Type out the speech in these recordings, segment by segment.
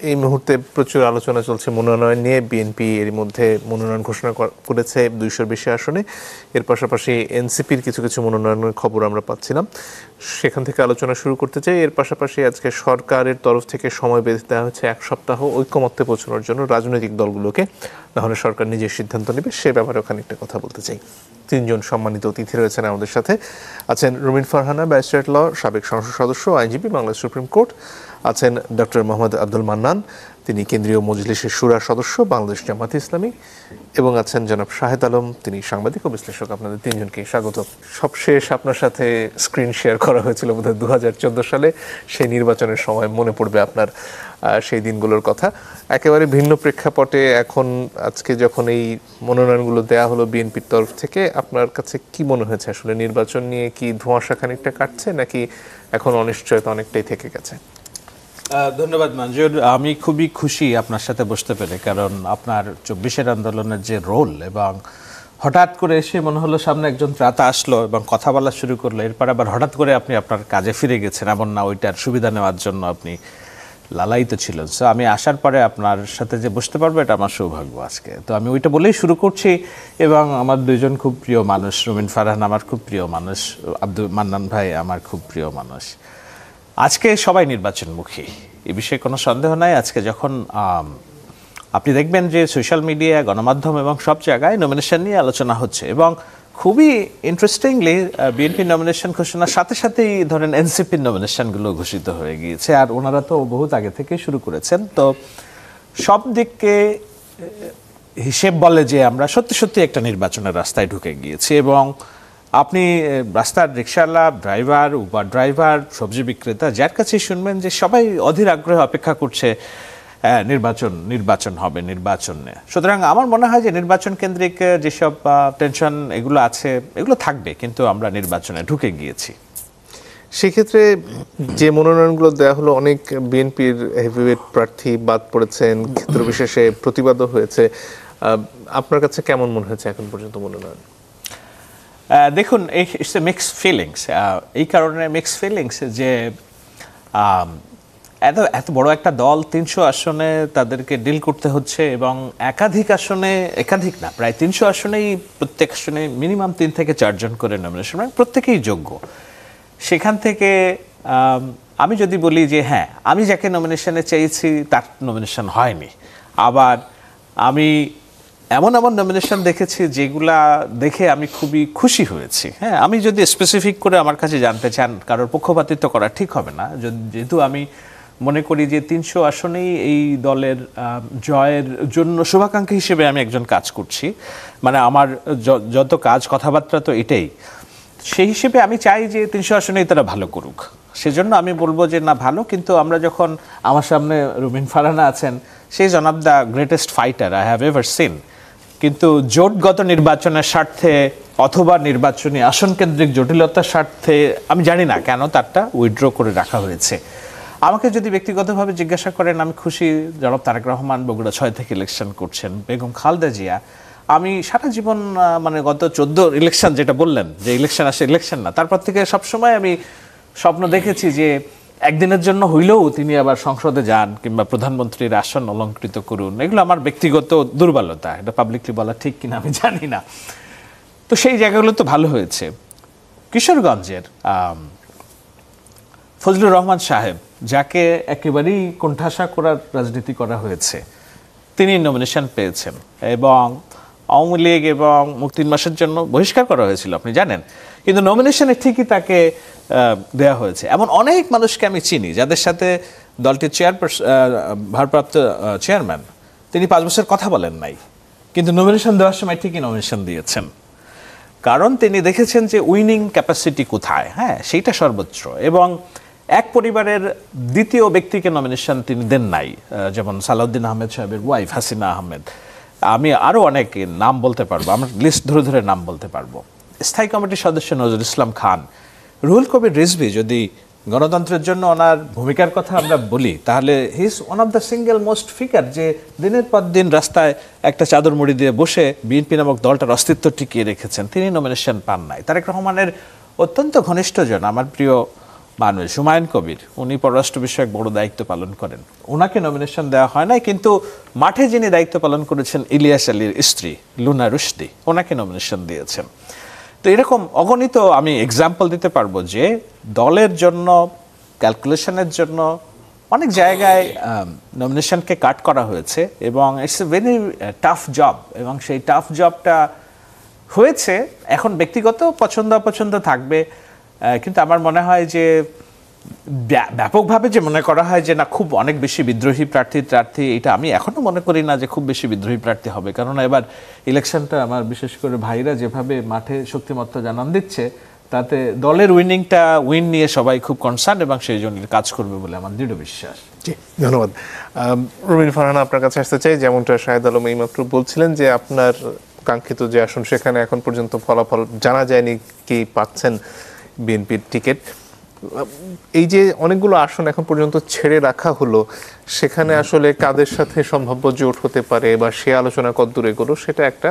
এই মুহূর্তে প্রচুর আলোচনা চলছে মনোনয়ন নিয়ে। বিএনপি এর মধ্যে মনোনয়ন ঘোষণা করেছে 200-র বেশি আসনে। এর পাশাপাশি এনসিপির কিছু কিছু মনোনয়নের খবর আমরা পাচ্ছিলাম, সেখান থেকে আলোচনা শুরু করতে চাই। এর পাশাপাশি আজকে সরকারের তরফ থেকে সময় বেঁধে দেওয়া হচ্ছে 1 সপ্তাহ ঐকমত্যে পৌঁছানোর জন্য রাজনৈতিক দলগুলোকে, নাহলে সরকার নিজের সিদ্ধান্ত নেবে। সে ব্যাপারেও খানিকটা কথা বলতে চাই। 3 জন সম্মানিত অতিথি রয়েছেন আমাদের সাথে। আছেন রুমিন ফারহানা, ব্যারিস্টার ল, সাবেক সংসদ সদস্য, আইনজীবী, বাংলাদেশ সুপ্রিম কোর্ট। আছেন ডক্টর মোহাম্মদ আব্দুল মান্নান, তিনি কেন্দ্রীয় মজলিসের শুরার সদস্য, বাংলাদেশ জামায়াতে ইসলামী। এবং আছেন জনাব শাহেদ আলম, তিনি সাংবাদিক ও বিশ্লেষক। আপনাদের 3 জনকে স্বাগত। সবশেষ আপনার সাথে স্ক্রিন শেয়ার করা হয়েছিল বোধহয় 2014 সালে। সেই নির্বাচনের সময় মনে পড়বে আপনার সেই দিনগুলোর কথা। একেবারে ভিন্ন প্রেক্ষাপটে এখন আজকে যখন এই মনোনয়নগুলো দেয়া হলো বিএনপির তরফ থেকে, আপনার কাছে কি মনে হয়েছে? আসলে নির্বাচন নিয়ে কি ধোঁয়াশা খানিকটা কাটছে, নাকি এখন অনিশ্চয়তা অনেকটাই থেকে গেছে? ধন্যবাদ মঞ্জুর। আমি খুবই খুশি আপনার সাথে বসতে পেরে, কারণ আপনার 24-এর আন্দোলনের যে রোল, এবং হঠাৎ করে এসে মনে হলো সামনে একজন ত্রাতা আসলো এবং কথা বলা শুরু করলো, এরপর আবার হঠাৎ করে আপনি আপনার কাজে ফিরে গেছেন, এমন না ওইটার সুবিধা নেওয়ার জন্য আপনি লালায়িত ছিলেন। সো আমি আসার পরে আপনার সাথে যে বসতে পারবো, এটা আমার সৌভাগ্য আজকে। তো আমি ওইটা বলেই শুরু করছি। এবং আমার 2 জন খুব প্রিয় মানুষ, রুমিন ফারহান আমার খুব প্রিয় মানুষ, আব্দুল মান্নান ভাই আমার খুব প্রিয় মানুষ। আজকে সবাই নির্বাচনমুখী, এ বিষয়ে কোনো সন্দেহ নাই। আজকে যখন আপনি দেখবেন যে সোশ্যাল মিডিয়া, গণমাধ্যম এবং সব জায়গায় নমিনেশন নিয়ে আলোচনা হচ্ছে, এবং খুবই ইন্টারেস্টিংলি বিএনপি নমিনেশন ঘোষণার সাথে সাথেই ধরেন এনসিপির নমিনেশনগুলো ঘোষিত হয়ে গিয়েছে, আর ওনারা তো বহুত আগে থেকে শুরু করেছেন। তো সব দিককে হিসেব বলে যে আমরা সত্যি সত্যি একটা নির্বাচনের রাস্তায় ঢুকে গিয়েছি। এবং আপনি রাস্তার রিক্সাওয়ালা, ড্রাইভার, উবার ড্রাইভার, সবজি বিক্রেতা, যার কাছে শুনবেন যে সবাই অধীর আগ্রহে অপেক্ষা করছে নির্বাচন হবে, নির্বাচন নিয়ে। সুতরাং আমার মনে হয় যে নির্বাচন কেন্দ্রিক যেসব টেনশন এগুলো আছে, এগুলো থাকবে, কিন্তু আমরা নির্বাচনে ঢুকে গিয়েছি। সেক্ষেত্রে যে মনোনয়নগুলো দেওয়া হলো, অনেক বিএনপির হেভিওয়েট প্রার্থী বাদ পড়েছেন, ক্ষেত্র বিশেষে প্রতিবাদও হয়েছে। আপনার কাছে কেমন মনে হয়েছে এখন পর্যন্ত মনোনয়ন? দেখুন, ইটস এ মিক্সড ফিলিংস। এই কারণে মিক্সড ফিলিংস যে এত বড় একটা দল, 300 আসনে তাদেরকে ডিল করতে হচ্ছে, এবং একাধিক আসনে, একাধিক না, প্রায় 300 আসনেই প্রত্যেক আসনে মিনিমাম 3 থেকে 4 জন করে নমিনেশন, মানে প্রত্যেকেই যোগ্য। সেখান থেকে আমি যদি বলি যে হ্যাঁ, আমি যাকে নমিনেশনে চেয়েছি তার নমিনেশন হয়নি, আবার আমি এমন এমন নমিনেশন দেখেছি যেগুলা দেখে আমি খুবই খুশি হয়েছি। হ্যাঁ, আমি যদি স্পেসিফিক করে আমার কাছে জানতে চান, কারোর পক্ষপাতিত্ব করা ঠিক হবে না, যেহেতু আমি মনে করি যে 300 আসনেই এই দলের জয়ের জন্য শুভাকাঙ্ক্ষী হিসেবে আমি একজন কাজ করছি, মানে আমার যত কাজ কথাবার্তা তো এটাই। সেই হিসেবে আমি চাই যে 300 আসনেই তারা ভালো করুক। সেজন্য আমি বলবো যে না, ভালো, কিন্তু আমরা যখন, আমার সামনে রুমিন ফারহানা আছেন, সেই one of the greatest fighter I have ever seen, কিন্তু জোটগত নির্বাচনের স্বার্থে অথবা নির্বাচনী আসন কেন্দ্রিক জটিলতার স্বার্থে আমি জানি না কেন তারটা উইথড্র করে রাখা হয়েছে। আমাকে যদি ব্যক্তিগতভাবে জিজ্ঞাসা করেন, আমি খুশি জনাব তারেক রহমান বগুড়া 6 থেকে ইলেকশন করছেন, বেগম খালেদা জিয়া। আমি সারা জীবন, মানে গত 14 ইলেকশন যেটা বললেন যে ইলেকশন আসে, ইলেকশন না, তারপর থেকে সবসময় আমি স্বপ্ন দেখেছি যে একদিনের জন্য হইলেও তিনি আবার সংসদে যান, কিংবা প্রধানমন্ত্রীর আসন অলঙ্কৃত করুন। এগুলো আমার ব্যক্তিগত দুর্বলতা, এটা পাবলিকলি বলা ঠিক কিনা আমি জানি না। তো সেই জায়গাগুলো তো ভালো হয়েছে। কিশোরগঞ্জের ফজলুর রহমান সাহেব, যাকে একেবারেই কোণঠাসা করার রাজনীতি করা হয়েছে, তিনি নমিনেশন পেয়েছেন, এবং আওয়ামী লীগ এবং মুক্তির মাসের জন্য বহিষ্কার করা হয়েছিল, আপনি জানেন, কিন্তু নমিনেশনে ঠিকই তাকে দেয়া হয়েছে। এমন অনেক মানুষকে আমি চিনি যাদের সাথে দলটির ভারপ্রাপ্ত চেয়ারম্যান, তিনি 5 বছর কথা বলেন নাই, কিন্তু নমিনেশন দেওয়ার সময় ঠিকই নমিনেশন দিয়েছেন, কারণ তিনি দেখেছেন যে উইনিং ক্যাপাসিটি কোথায়, হ্যাঁ, সেইটা সর্বোচ্চ। এবং এক পরিবারের দ্বিতীয় ব্যক্তিকে নমিনেশন তিনি দেন নাই, যেমন সালাউদ্দিন আহমেদ সাহেবের ওয়াইফ হাসিনা আহমেদ। আমি আরও অনেক নাম বলতে পারবো, আমার লিস্ট ধরে ধরে নাম বলতে পারবো। স্থায়ী কমিটির সদস্য নজরুল ইসলাম খান, রুহুল কবির রিজভী, যদি গণতন্ত্রের জন্য ওনার ভূমিকার কথা আমরা বলি, তাহলে he is one of the single most figure, যে দিনের পর দিন রাস্তায় একটা চাদর মুড়ি দিয়ে বসে বিএনপি নামক দলটার অস্তিত্ব টিকিয়ে রেখেছেন, তিনি নমিনেশন পান নাই। তারেক রহমানের অত্যন্ত ঘনিষ্ঠজন, আমার প্রিয় বাংলাদেশ হুমায়ুন কবির, উনি পররাষ্ট্র বিষয়ক বড় দায়িত্ব পালন করেন, ওনাকে নমিনেশন দেওয়া হয় নাই, কিন্তু মাঠে যিনি দায়িত্ব পালন করেছেন ইলিয়াস আলীর স্ত্রী লুনা রুশদি, ওনাকে নমিনেশন দিয়েছেন। তো এরকম অগণিত আমি এক্সাম্পল দিতে পারবো যে দলের জন্য, ক্যালকুলেশনের জন্য অনেক জায়গায় নমিনেশনকে কাট করা হয়েছে এবং it's a very tough job, এবং সেই টাফ জবটা হয়েছে। এখন ব্যক্তিগত পছন্দ অপছন্দ থাকবে, কিন্তু আমার মনে হয় যে ব্যাপকভাবে যে মনে করা হয় যে না খুব অনেক বেশি বিদ্রোহী প্রার্থী, এটা আমি এখনো মনে করি না যে খুব বেশি বিদ্রোহী প্রার্থী হবে। কারণ এবার ইলেকশনটা আমার বিশেষ করে ভাইরা যেভাবে মাঠে শক্তিমত্তা জানান দিচ্ছে, তাতে দলের উইন নিয়ে সবাই খুব কনসার্ন এবং সেই জন্য কাজ করবে বলে আমার দৃঢ় বিশ্বাস। জি, ধন্যবাদ। রুমিন ফারহানা, আপনার কাছে আসতে চাই। যেমনটা শাহেদ আলম এইমাত্র বলছিলেন যে আপনার কাঙ্ক্ষিত যে আসন, সেখানে এখন পর্যন্ত ফলাফল জানা যায়নি কি পাচ্ছেন বিএনপির টিকিট। এই যে অনেকগুলো আসন এখন পর্যন্ত ছেড়ে রাখা হলো, সেখানে আসলে কাদের সাথে সম্ভাব্য জোট হতে পারে বা সে আলোচনা কতদূর এগোলো সেটা একটা।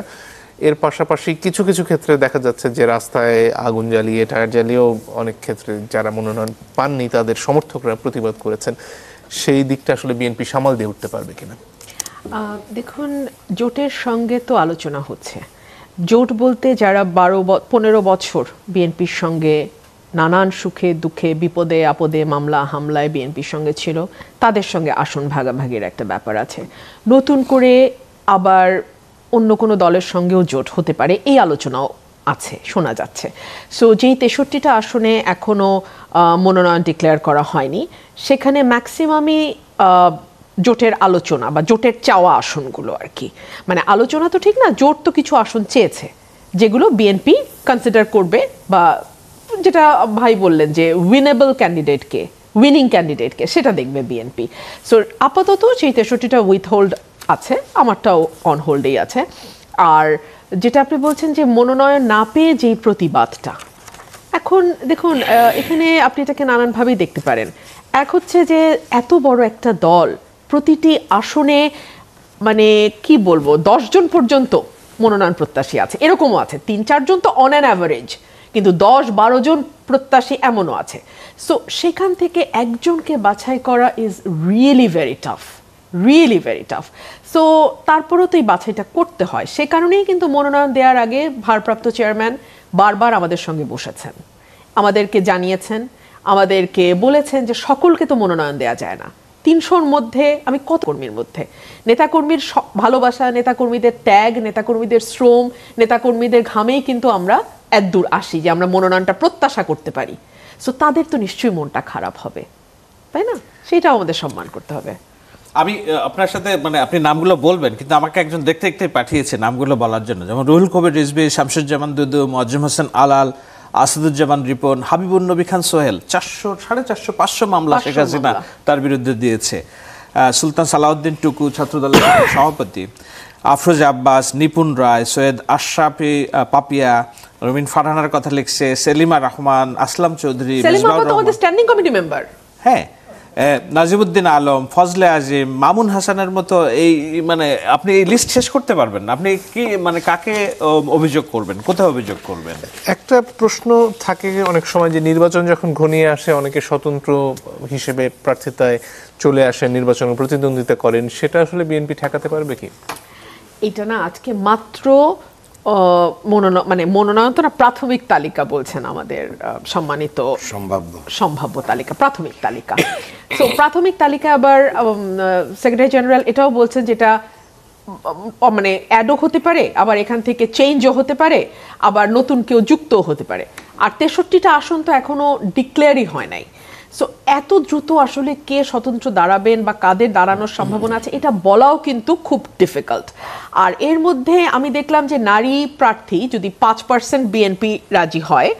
এর পাশাপাশি কিছু কিছু ক্ষেত্রে দেখা যাচ্ছে যে রাস্তায় আগুন জ্বালিয়ে, টায়ার জ্বালিয়েও অনেক ক্ষেত্রে যারা মনোনয়ন পাননি তাদের সমর্থকরা প্রতিবাদ করেছেন। সেই দিকটা আসলে বিএনপি সামাল দিয়ে উঠতে পারবে কিনা? দেখুন, জোটের সঙ্গে তো আলোচনা হচ্ছে। জোট বলতে যারা 15 বছর বিএনপির সঙ্গে নানান সুখে দুঃখে বিপদে আপদে মামলা হামলায় বিএনপির সঙ্গে ছিল, তাদের সঙ্গে আসন ভাগাভাগির একটা ব্যাপার আছে। নতুন করে আবার অন্য কোনো দলের সঙ্গেও জোট হতে পারে, এই আলোচনাও আছে, শোনা যাচ্ছে। সো যেই 63টা আসনে এখনও মনোনয়ন ডিক্লেয়ার করা হয়নি, সেখানে ম্যাক্সিমামই জোটের আলোচনা বা জোটের চাওয়া আসনগুলো আর কি। মানে আলোচনা তো ঠিক না, জোট তো কিছু আসন চেয়েছে যেগুলো বিএনপি কনসিডার করবে, বা যেটা ভাই বললেন যে উইনিং ক্যান্ডিডেটকে সেটা দেখবে বিএনপি। সো আপাতত সেই 63টা উইথ হোল্ড আছে, আমারটাও অন হোল্ডেই আছে। আর যেটা আপনি বলছেন যে মনোনয়ন না পেয়ে যেই প্রতিবাদটা, এখন দেখুন এখানে আপনি এটাকে নানানভাবেই দেখতে পারেন। এক হচ্ছে যে এত বড় একটা দল, প্রতিটি আসনে মানে কি বলবো 10 জন পর্যন্ত মনোনয়ন প্রত্যাশী আছে, এরকমও আছে 3-4 জন তো অন অ্যান অ্যাভারেজ, কিন্তু 10-12 জন প্রত্যাশী এমনও আছে। সো সেখান থেকে একজনকে বাছাই করা is really very tough. So তারপরেও তো এই বাছাইটা করতে হয়। সে কারণেই কিন্তু মনোনয়ন দেওয়ার আগে ভারপ্রাপ্ত চেয়ারম্যান বারবার আমাদের সঙ্গে বসেছেন, আমাদেরকে জানিয়েছেন, আমাদেরকে বলেছেন যে সকলকে তো মনোনয়ন দেওয়া যায় না। 300-র মধ্যে আমি কত কর্মীর মধ্যে নেতাকর্মীর ভালোবাসা, নেতাকর্মীদের ত্যাগ, নেতাকর্মীদের শ্রম, নেতাকর্মীদের ঘামেই কিন্তু আমরা এতদূর আসি যে আমরা মনোনয়নটা প্রত্যাশা করতে পারি। সো তাদের তো নিশ্চয়ই মনটা খারাপ হবে, তাই না? সেটাও আমাদের সম্মান করতে হবে। আমি আপনার সাথে মানে আপনি নামগুলো বলবেন, কিন্তু আমাকে একজন দেখতে দেখতে পাঠিয়েছে নামগুলো বলার জন্য, যেমন রুহুল কবির রিজভী, শামসুজ্জামান দুদু, মোয়াজ্জেম হোসেন আলাল, আসাদুজ্জামান রিপন, হাবিবুন নবী খান সোহেল। 400-500 মামলা শেখ হাসিনা তার বিরুদ্ধে দিয়েছে। সুলতান সালাউদ্দিন টুকু, ছাত্রদলের সভাপতি, আফরোজ আব্বাস, নিপুণ রায়, সৈয়দ আশরাফি পাপিয়া, রুমিন ফারহানার কথা লিখছে, সেলিমা রহমান, আসলাম চৌধুরী, স্ট্যান্ডিং কমিটি মেম্বার, হ্যাঁ, নাজিবুদ্দিন আলম, ফজলে আজিম, মামুন হাসানের মতো। এই মানে আপনি এই লিস্ট শেষ করতে পারবেন না। আপনি কি মানে কাকে অভিযোগ করবেন, কোথায় অভিযোগ করবেন? একটা প্রশ্ন থাকে অনেক সময় যে নির্বাচন যখন ঘনিয়ে আসে অনেকে স্বতন্ত্র হিসেবে প্রার্থিতায় চলে আসেন, নির্বাচনে প্রতিদ্বন্দ্বিতা করেন, সেটা আসলে বিএনপি ঠেকাতে পারবে কি? এটা না আজকে মাত্র মনোনয়ন তো না, প্রাথমিক তালিকা বলছেন আমাদের সম্মানিত সম্ভাব্য তালিকা, প্রাথমিক তালিকা। তো প্রাথমিক তালিকা আবার সেক্রেটারি জেনারেল এটাও বলছেন যেটা মানে অ্যাডও হতে পারে, আবার এখান থেকে চেঞ্জও হতে পারে, আবার নতুন কেউ যুক্তও হতে পারে। আর 63টা আসন তো এখনো ডিক্লেয়ারই হয় নাই। সো এত দ্রুত আসলে কে স্বতন্ত্র দাঁড়াবেন বা কাদের দাঁড়ানোর সম্ভাবনা আছে এটা বলাও কিন্তু খুব ডিফিকাল্ট। আর এর মধ্যে আমি দেখলাম যে নারী প্রার্থী যদি 5% বিএনপি রাজি হয়,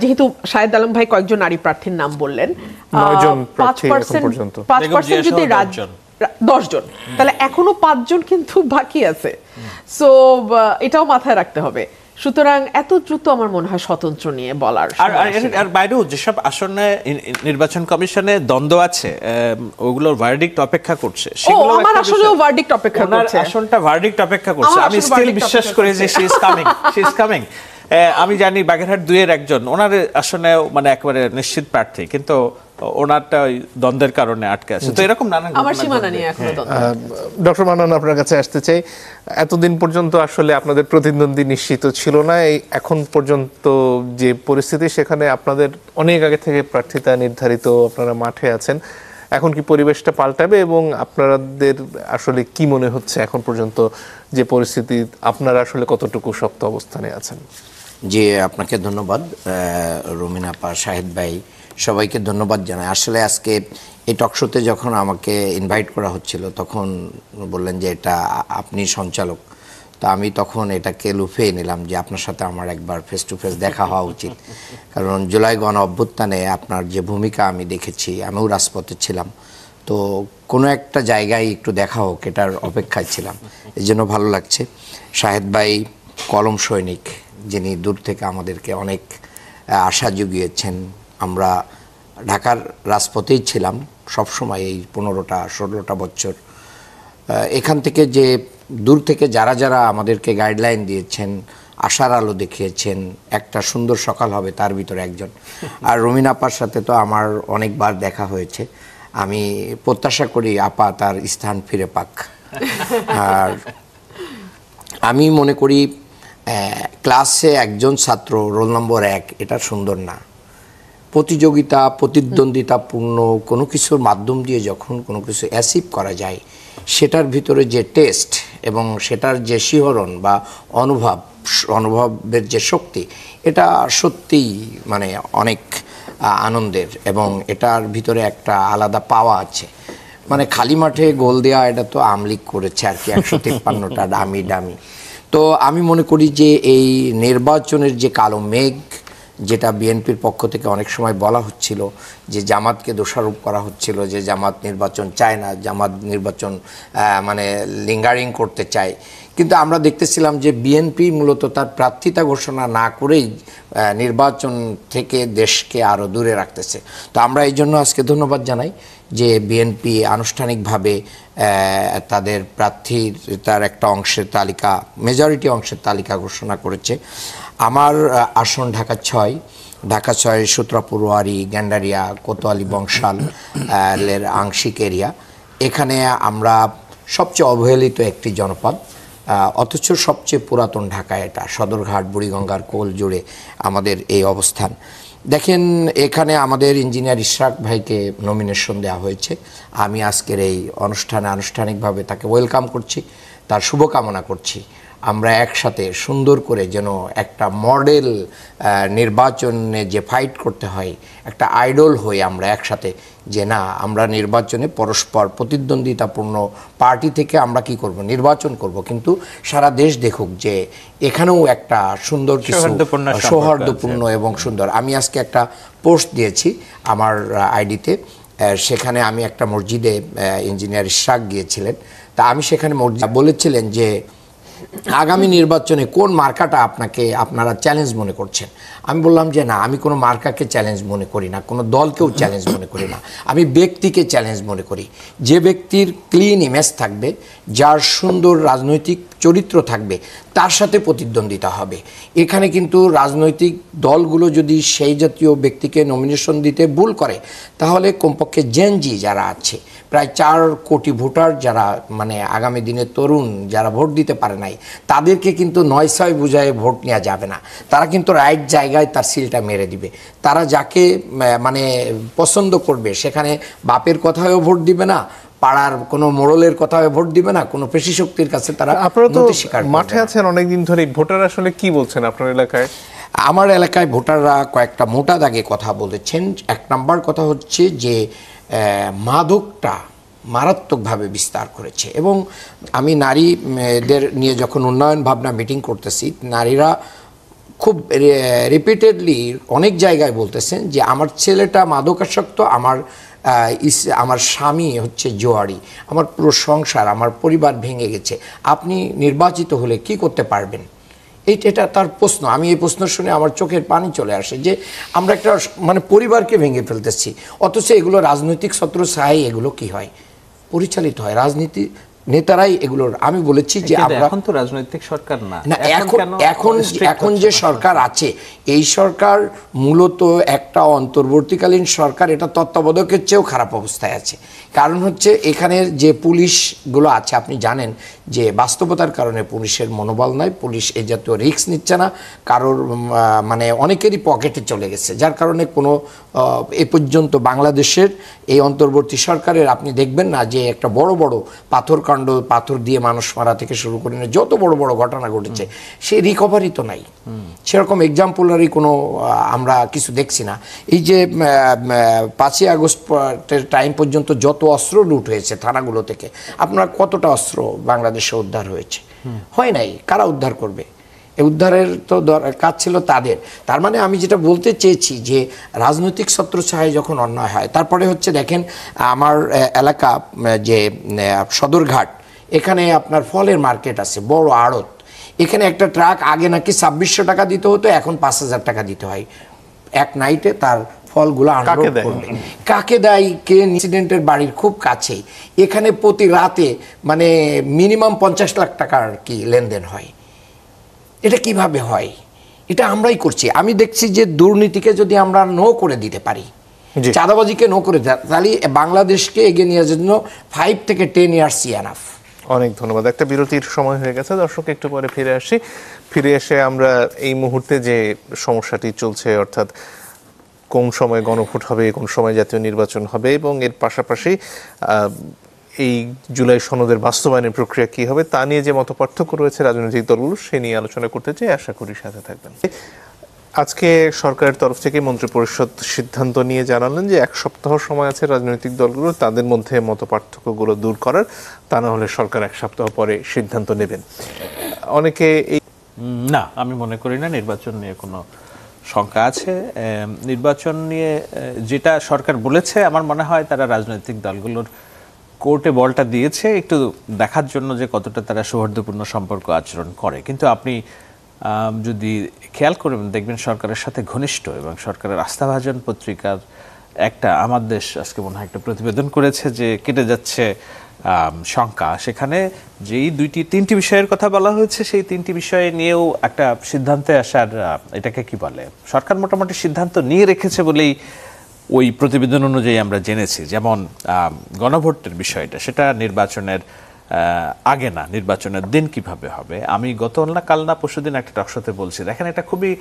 যেহেতু শাহেদ আলম ভাই কয়েকজন নারী প্রার্থীর নাম বললেন, 5% যদি 10 জন, তাহলে এখনো 5 জন কিন্তু বাকি আছে। সো এটাও মাথায় রাখতে হবে। সুতরাং এত দ্রুত আমার মনে হয় স্বতন্ত্র নিয়ে বলার আর বাইরেও যেসব আসনে নির্বাচন কমিশনে দ্বন্দ্ব আছে ওগুলোর ভার্ডিক্ট অপেক্ষা করছে, সেগুলো আমার আসলেও ভার্ডিক্ট অপেক্ষা করছে, আসনটা ভার্ডিক্ট অপেক্ষা করছে। আমি স্টিল বিশ্বাস করি যে শি ইজ কামিং। আমি জানি বাগেরহাট 2-এর একজন ওনার আসনে মানে একেবারে নিশ্চিত প্রার্থী, কিন্তু ওনারটা ওই দ্বন্দ্বের কারণে আটকে আছে। তো এরকম নানান আমার সীমানা নিয়ে এখনো দ্বন্দ্ব। ডক্টর মান্নান, আপনার কাছে আসতে চাই। এতদিন পর্যন্ত আসলে আপনাদের প্রতিদ্বন্দ্বী নিশ্চিত ছিল না, এই এখন পর্যন্ত যে পরিস্থিতি সেখানে আপনাদের অনেক আগে থেকে প্রার্থিতা নির্ধারিত, আপনারা মাঠে আছেন, এখন কি পরিবেশটা পাল্টাবে এবং আপনাদের আসলে কি মনে হচ্ছে এখন পর্যন্ত যে পরিস্থিতি, আপনারা আসলে কতটুকু শক্ত অবস্থানে আছেন? জি, আপনাকে ধন্যবাদ রুমিন আপা, শাহিদ ভাই, সবাইকে ধন্যবাদ জানাই। আসলে আজকে এই টকশোতে যখন আমাকে ইনভাইট করা হচ্ছিল তখন বললেন যে এটা আপনি সঞ্চালক, তো আমি তখন এটাকে লুফিয়ে নিলাম যে আপনার সাথে আমার একবার ফেস টু ফেস দেখা হওয়া উচিত। কারণ জুলাই গণ অভ্যুত্থানে আপনার যে ভূমিকা আমি দেখেছি, আমিও রাজপথে ছিলাম, তো কোনো একটা জায়গায় একটু দেখা হোক এটার অপেক্ষায় ছিলাম, এই জন্য ভালো লাগছে। শাহেদ ভাই কলম সৈনিক, যিনি দূর থেকে আমাদেরকে অনেক আশা জুগিয়েছেন। আমরা ঢাকার রাজপথেই ছিলাম সবসময় এই 15-16টা বছর। এখান থেকে যে দূর থেকে যারা যারা আমাদেরকে গাইডলাইন দিয়েছেন, আশার আলো দেখিয়েছেন, একটা সুন্দর সকাল হবে, তার ভিতরে একজন। আর রুমিন আপার সাথে তো আমার অনেকবার দেখা হয়েছে, আমি প্রত্যাশা করি আপা তার স্থান ফিরে পাক। আর আমি মনে করি ক্লাসে একজন ছাত্র রোল নম্বর 1 এটা সুন্দর না। প্রতিযোগিতা, প্রতিদ্বন্দ্বিতাপূর্ণ কোনো কিছুর মাধ্যম দিয়ে যখন কোনো কিছু অ্যাচিভ করা যায়, সেটার ভিতরে যে টেস্ট এবং সেটার যে শিহরণ বা অনুভবের যে শক্তি, এটা সত্যিই মানে অনেক আনন্দের, এবং এটার ভিতরে একটা আলাদা পাওয়া আছে। মানে খালি মাঠে গোল দেওয়া এটা তো আমলিগ করেছে আর কি, 153টা ডামি। তো আমি মনে করি যে এই নির্বাচনের যে কালো মেঘ, যেটা বিএনপির পক্ষ থেকে অনেক সময় বলা হচ্ছিল যে জামাতকে দোষারোপ করা হচ্ছিল যে জামাত নির্বাচন চায় না, জামাত নির্বাচন মানে লিঙ্গারিং করতে চায়, কিন্তু আমরা দেখতেছিলাম যে বিএনপি মূলত তার প্রার্থিতা ঘোষণা না করেই নির্বাচন থেকে দেশকে আরও দূরে রাখতেছে। তো আমরা এই জন্য আজকে ধন্যবাদ জানাই যে বিএনপি আনুষ্ঠানিকভাবে তাদের প্রার্থীর তার একটা অংশের তালিকা, মেজরিটি অংশের তালিকা ঘোষণা করেছে। আমার আসন ঢাকা 6 সূত্রাপুরওয়ারি, গ্যান্ডারিয়া, কোতোয়ালি, বংশাল এর আংশিক এরিয়া। এখানে আমরা সবচেয়ে অবহেলিত একটি জনপদ, অথচ সবচেয়ে পুরাতন ঢাকা, এটা সদরঘাট, বুড়িগঙ্গার কোল জুড়ে আমাদের এই অবস্থান। দেখেন, এখানে আমাদের ইঞ্জিনিয়ার ইশরাক ভাইকে নমিনেশন দেওয়া হয়েছে। আমি আজকের এই অনুষ্ঠানে আনুষ্ঠানিকভাবে তাকে ওয়েলকাম করছি, তার শুভকামনা করছি। আমরা একসাথে সুন্দর করে যেন একটা মডেল নির্বাচনে যে ফাইট করতে হয়, একটা আইডল হয়ে আমরা একসাথে যে না, আমরা নির্বাচনে পরস্পর প্রতিদ্বন্দ্বিতাপূর্ণ পার্টি থেকে আমরা কি করব, নির্বাচন করব, কিন্তু সারা দেশ দেখুক যে এখানেও একটা সুন্দর কিছু সৌহার্দ্যপূর্ণ এবং সুন্দর। আমি আজকে একটা পোস্ট দিয়েছি আমার আইডিতে, সেখানে আমি একটা মসজিদে ইঞ্জিনিয়ার ইশরাক গিয়েছিলেন, তা আমি সেখানে মসজিদ বলেছিলেন যে আগামী নির্বাচনে কোন মার্কাটা আপনারা চ্যালেঞ্জ মনে করছেন। আমি বললাম যে না, আমি কোনো মার্কাকে চ্যালেঞ্জ মনে করি না, কোনো দলকেও চ্যালেঞ্জ মনে করি না, আমি ব্যক্তিকে চ্যালেঞ্জ মনে করি। যে ব্যক্তির ক্লিন ইমেজ থাকবে, যার সুন্দর রাজনৈতিক চরিত্র থাকবে, তার সাথে প্রতিদ্বন্দ্বিতা হবে। এখানে কিন্তু রাজনৈতিক দলগুলো যদি সেই জাতীয় ব্যক্তিকে নমিনেশন দিতে ভুল করে, তাহলে কমপক্ষে জেনজি যারা আছে, প্রায় 4 কোটি ভোটার যারা মানে আগামী দিনে তরুণ যারা ভোট দিতে পারে নাই, তাদেরকে কিন্তু 9-6 বুঝায় ভোট নেওয়া যাবে না। তারা কিন্তু রাইট জায়গায় তার সিলটা মেরে দিবে। তারা যাকে মানে পছন্দ করবে, সেখানে বাপের কথায়ও ভোট দিবে না, পাড়ার কোনো মোড়লের কথায় ভোট দিবে না, কোনো পেশি শক্তির কাছে তারা নতি স্বীকার করবে না। মাঠে আছেন অনেকদিন ধরে, ভোটার আসলে কি বলছেন আপনার এলাকায়? আমার এলাকায় ভোটাররা কয়েকটা মোটা দাগে কথা বলেছেন। 1 নাম্বার কথা হচ্ছে যে মাদকটা মারাত্মকভাবে বিস্তার করেছে, এবং আমি নারীদের নিয়ে যখন উন্নয়ন ভাবনা মিটিং করতেছি, নারীরা খুব রিপিটেডলি অনেক জায়গায় বলতেছেন যে আমার ছেলেটা মাদকাসক্ত, আমার স্বামী হচ্ছে জোয়ারি, আমার পুরো সংসার, আমার পরিবার ভেঙে গেছে, আপনি নির্বাচিত হলে কি করতে পারবেন? এটা তার প্রশ্ন। আমি এই প্রশ্ন শুনে আমার চোখের পানি চলে আসে যে আমরা একটা মানে পরিবারকে ভেঙে ফেলতেছি, অথচ এগুলো রাজনৈতিক ছত্রছায়ায় এগুলো কি হয়, পরিচালিত হয়। রাজনীতি নেতারাই এগুলোর, আমি বলেছি যে কিন্তু আমরা এখন তো রাজনৈতিক সরকার না, না, এখন যে সরকার আছে এই সরকার মূলত একটা অন্তর্বর্তীকালীন সরকার, এটা তত্ত্বাবধায়কের চেয়েও খারাপ অবস্থায় আছে। কারণ হচ্ছে এখানে যে পুলিশগুলো আছে, আপনি জানেন যে বাস্তবতার কারণে পুলিশের মনোবল নাই, পুলিশ এই জাতীয় রিস্ক নিচ্ছে না, কারোর মানে অনেকেরই পকেটে চলে গেছে, যার কারণে কোনো এ পর্যন্ত বাংলাদেশের এই অন্তর্বর্তী সরকারের আপনি দেখবেন না যে একটা বড় বড় পাথরকাণ্ড, পাথর দিয়ে মানুষ মারা থেকে শুরু করে যত বড় বড় ঘটনা ঘটেছে সেই রিকভারি তো নাই, সেরকম এক্সাম্পলারি কোনো আমরা কিছু দেখছি না। এই যে 5ই আগস্টের টাইম পর্যন্ত যত অস্ত্র লুট হয়েছে থানাগুলো থেকে, আপনার কতটা অস্ত্র বাংলাদেশে উদ্ধার হয়েছে? হয় নাই। কারা উদ্ধার করবে? এই উদ্ধারের তো কাজ ছিল তাদের। তার মানে আমি যেটা বলতে চেয়েছি যে রাজনৈতিক ছত্রছায়ায় যখন অন্যায় হয়, তারপরে হচ্ছে দেখেন আমার এলাকা যে সদরঘাট, এখানে আপনার ফলের মার্কেট আছে, বড় আড়ত, এখানে একটা ট্রাক আগে নাকি 2600 টাকা দিতে হতো, এখন 5000 টাকা দিতে হয় এক নাইটে তার ফলগুলো আনলোড করবে। কাকে দেয়? কে? ইনসিডেন্টের বাড়ির খুব কাছেই। এখানে প্রতি রাতে মানে মিনিমাম 50 লাখ টাকার কি লেনদেন হয়। এটা কিভাবে হয়? এটা আমরাই করছি। আমি দেখছি যে দুর্নীতিকে যদি আমরা নো করে দিতে পারি, চাঁদাবাজিকে নো করে দেয়, তাহলে বাংলাদেশকে এগিয়ে নিয়ে যাওয়ার জন্য 5 থেকে 10 ইয়ার্স এনাফ। অনেক ধন্যবাদ। একটা বিরতির সময় হয়ে গেছে, দর্শক একটু পরে ফিরে আসি। ফিরে এসে আমরা এই মুহূর্তে যে সমস্যাটি চলছে, অর্থাৎ কোন সময় গণভোট হবে, কোন সময় জাতীয় নির্বাচন হবে, এবং এর পাশাপাশি এই জুলাই সনদের বাস্তবায়নের প্রক্রিয়া কী হবে তা নিয়ে যে মতপার্থক্য রয়েছে রাজনৈতিক দলগুলো, সে নিয়ে আলোচনা করতে চাই। আশা করি সাথে থাকবেন। আজকে সরকারের তরফ থেকে মন্ত্রিপরিষদ সিদ্ধান্ত নিয়ে জানালেন যে 1 সপ্তাহ সময় আছে রাজনৈতিক দলগুলো তাদের মধ্যে মতপার্থক্যগুলো দূর করার, তা না হলে সরকার 1 সপ্তাহ পরে সিদ্ধান্ত নেবেন। অনেকে এই না, আমি মনে করি না নির্বাচন নিয়ে কোনো শঙ্কা আছে। নির্বাচন নিয়ে যেটা সরকার বলেছে, আমার মনে হয় তারা রাজনৈতিক দলগুলোর কোর্টে বলটা দিয়েছে একটু দেখার জন্য যে কতটা তারা সৌহার্দ্যপূর্ণ সম্পর্ক আচরণ করে। কিন্তু আপনি যদি খেয়াল করবেন দেখবেন সরকারের সাথে ঘনিষ্ঠ এবং সরকারের আস্থাভাজন পত্রিকার একটা আমার দেশ আজকে মনে হয় একটা প্রতিবেদন করেছে যে কেটে যাচ্ছে শঙ্কা। সেখানে যেই 2-3টি বিষয়ের কথা বলা হয়েছে, সেই 3টি বিষয় নিয়েও একটা সিদ্ধান্তে আসার, এটাকে কি বলে, সরকার মোটামুটি সিদ্ধান্ত নিয়ে রেখেছে বলেই ওই প্রতিবেদন অনুযায়ী আমরা জেনেছি। যেমন গণভোটের বিষয়টা, সেটা নির্বাচনের আগে না, নির্বাচনের দিন কিভাবে হবে। আমি কাল না পরশুদিন একটা টকশোতে বলছি, দেখেন এটা খুবই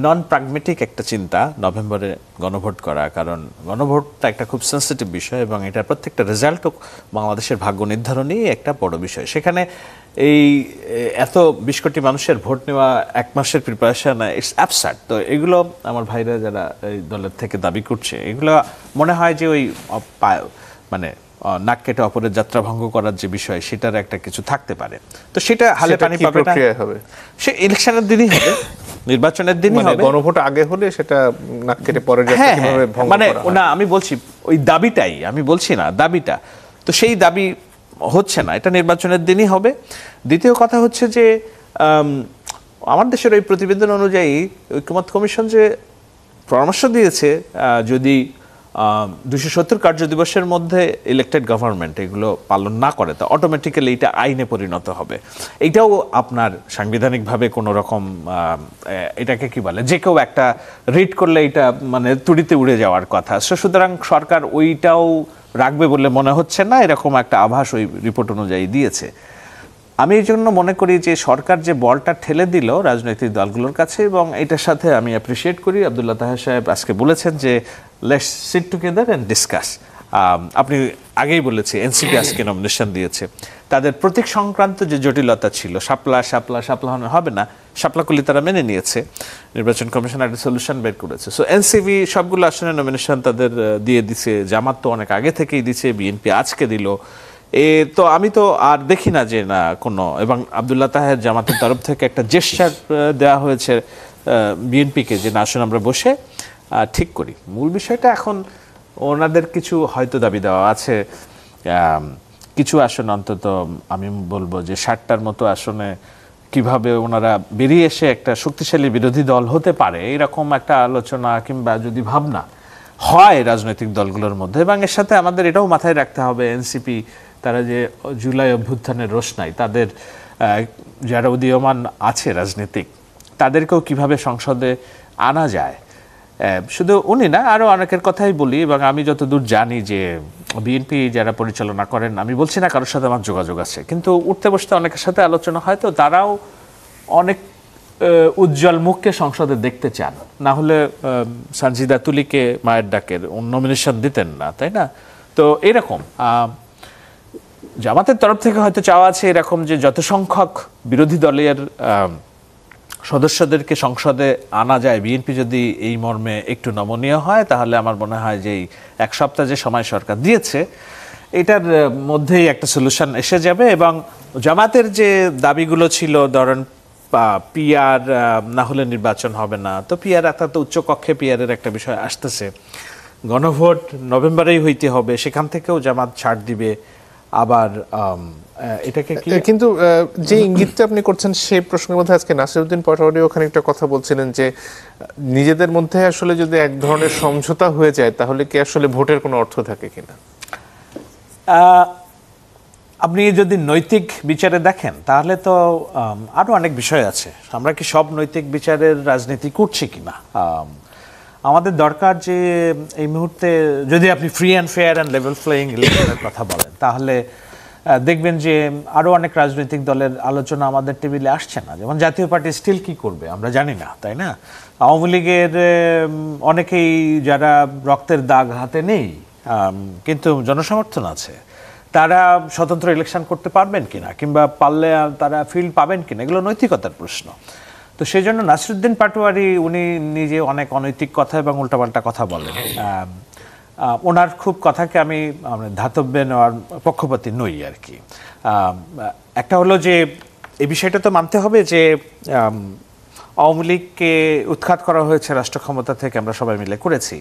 নন প্রাগমেটিক একটা চিন্তা নভেম্বরে গণভোট করা, কারণ গণভোটটা একটা খুব সেন্সিটিভ বিষয় এবং এটার প্রত্যেকটা রেজাল্টও বাংলাদেশের ভাগ্য নির্ধারণই একটা বড় বিষয়। সেখানে এই এত 20 কোটি মানুষের ভোট নেওয়া 1 মাসের প্রিপারেশন, ইটস অ্যাবসার্ড। তো এগুলো আমার ভাইরা যারা এই দলের থেকে দাবি করছে, এগুলো মনে হয় যে ওই মানে নাক কেটে অপরের যাত্রা ভঙ্গ করার যে বিষয়, সেটার একটা কিছু থাকতে পারে। তো সেটা হালে পানি পাবে না, সে ইলেকশনের দিনই হবে, নির্বাচনের দিনই হবে। গণভোট আগে হলে সেটা নাক কেটে পরের যাত্রা কিভাবে ভঙ্গ মানে করা হয়? না, আমি বলছি ওই দাবিটাই, আমি বলছি না দাবিটা, তো সেই দাবি হচ্ছে না, এটা নির্বাচনের দিনই হবে। দ্বিতীয় কথা হচ্ছে যে আমার দেশের ওই প্রতিবেদন অনুযায়ী ঐকমত্য কমিশন যে পরামর্শ দিয়েছে, যদি 270 কার্য দিবসের মধ্যে ইলেক্টেড গভর্নমেন্ট এগুলো পালন না করে, তো অটোমেটিক্যালি এটা আইনে পরিণত হবে। এইটাও আপনার সাংবিধানিকভাবে কোনো রকম এটাকে কি বলে, যে কেউ একটা রিড করলে এটা মানে তুড়িতে উড়ে যাওয়ার কথা। সুতরাং সরকার ওইটাও রাখবে বলে মনে হচ্ছে না, এরকম একটা আভাস ওই রিপোর্ট অনুযায়ী দিয়েছে। আমি এই জন্য মনে করি যে সরকার যে বলটা ঠেলে দিল রাজনৈতিক দলগুলোর কাছে, এবং এটার সাথে আমি অ্যাপ্রিসিয়েট করি আব্দুল্লাহ তাহের সাহেব আজকে বলেছেন যে let's sit together and discuss. আপনি আগেই বলেছি এনসিপি আজকে নমিনেশন দিয়েছে, তাদের প্রতীক সংক্রান্ত যে জটিলতা ছিল, শাপলা হবে না, শাপলাকুলি তারা মেনে নিয়েছে, নির্বাচন কমিশন একটা সলিউশন বের করেছে। সো এনসিপি সবগুলো আসনে নমিনেশন তাদের দিয়ে দিছে, জামাত তো অনেক আগে থেকেই দিছে, বিএনপি আজকে দিল। তো আমি তো আর দেখি না যে না কোনো, এবং আব্দুল্লাহ তাহের জামাতের তরফ থেকে একটা জেস্চার দেওয়া হয়েছে বিএনপিকে যে না, আসুন আমরা বসে ঠিক করি। মূল বিষয়টা এখন ওনাদের কিছু হয়তো দাবি দেওয়া আছে, কিছু আসন অন্তত আমি বলবো যে 60টার মতো আসনে কিভাবে ওনারা বেরিয়ে এসে একটা শক্তিশালী বিরোধী দল হতে পারে, এরকম একটা আলোচনা কিংবা যদি ভাবনা হয় রাজনৈতিক দলগুলোর মধ্যে। এবং এর সাথে আমাদের এটাও মাথায় রাখতে হবে, এনসিপি তারা যে জুলাই অভ্যুত্থানের রোশনাই তাদের যারা উদীয়মান আছে রাজনীতিক তাদেরকেও কিভাবে সংসদে আনা যায়। শুধু উনি না, আরও অনেকের কথাই বলি, এবং আমি যতদূর জানি যে বিএনপি যারা পরিচালনা করেন, আমি বলছি না কারোর সাথে আমার যোগাযোগ আছে, কিন্তু উঠতে বসতে অনেকের সাথে আলোচনা হয়, তো তারাও অনেক উজ্জ্বল মুখকে সংসদে দেখতে চান, না হলে সানজিদা তুলিকে মায়ের ডাকের নমিনেশন দিতেন না, তাই না? তো এরকম জামাতের তরফ থেকে হয়তো চাওয়া আছে এরকম যে যত সংখ্যক বিরোধী দলের সদস্যদেরকে সংসদে আনা যায়, বিএনপি যদি এই মর্মে একটু নমনীয় হয়, তাহলে আমার মনে হয় যে এক সপ্তাহ যে সময় সরকার দিয়েছে এটার মধ্যেই একটা সলিউশন এসে যাবে। এবং জামাতের যে দাবিগুলো ছিল, ধরেন পিআর না হলে নির্বাচন হবে না, তো পিআর অর্থাৎ উচ্চকক্ষে পিআরের একটা বিষয় আসতেছে, গণভোট নভেম্বরেই হইতে হবে, সেখান থেকেও জামাত ছাড় দিবে। আবার এটাকে কিন্তু যে ইঙ্গিতটা আপনি করছেন সেই প্রসঙ্গের মধ্যে আজকে নাসিরউদ্দিন পাটোয়ারি ওখানে একটা কথা বলছিলেন যে নিজেদের মধ্যে আসলে যদি এক ধরনের সমঝোতা হয়ে যায় তাহলে কি আসলে ভোটের কোনো অর্থ থাকে কিনা। আপনি যদি নৈতিক বিচারে দেখেন তাহলে তো আরও অনেক বিষয় আছে, আমরা কি সব নৈতিক বিচারের রাজনীতি করছি কিনা। আমাদের দরকার যে এই মুহূর্তে যদি আপনি free and fair and level playing ইলেকশনের কথা বলেন, তাহলে দেখবেন যে আরও অনেক রাজনৈতিক দলের আলোচনা আমাদের টেবিলে আসছে না। যেমন জাতীয় পার্টি স্টিল কি করবে আমরা জানি না, তাই না? আওয়ামী লীগের অনেকেই যারা রক্তের দাগ হাতে নেই কিন্তু জনসমর্থন আছে, তারা স্বতন্ত্র ইলেকশন করতে পারবেন কিনা, কিংবা পারলে তারা ফিল্ড পাবেন কিনা, এগুলো নৈতিকতার প্রশ্ন। তো সেই জন্য নাসিরউদ্দিন পাটোয়ারি উনি নিজে অনেক অনৈতিক কথা এবং উল্টাপাল্টা কথা বলেন। ওনার খুব কথাকে আমি ধাতব্যে নেওয়ার পক্ষপাতী নই আর কি। একটা হলো যে এই বিষয়টা তো মানতে হবে যে আওয়ামী লীগকে উৎখাত করা হয়েছে রাষ্ট্র ক্ষমতা থেকে, আমরা সবাই মিলে করেছি।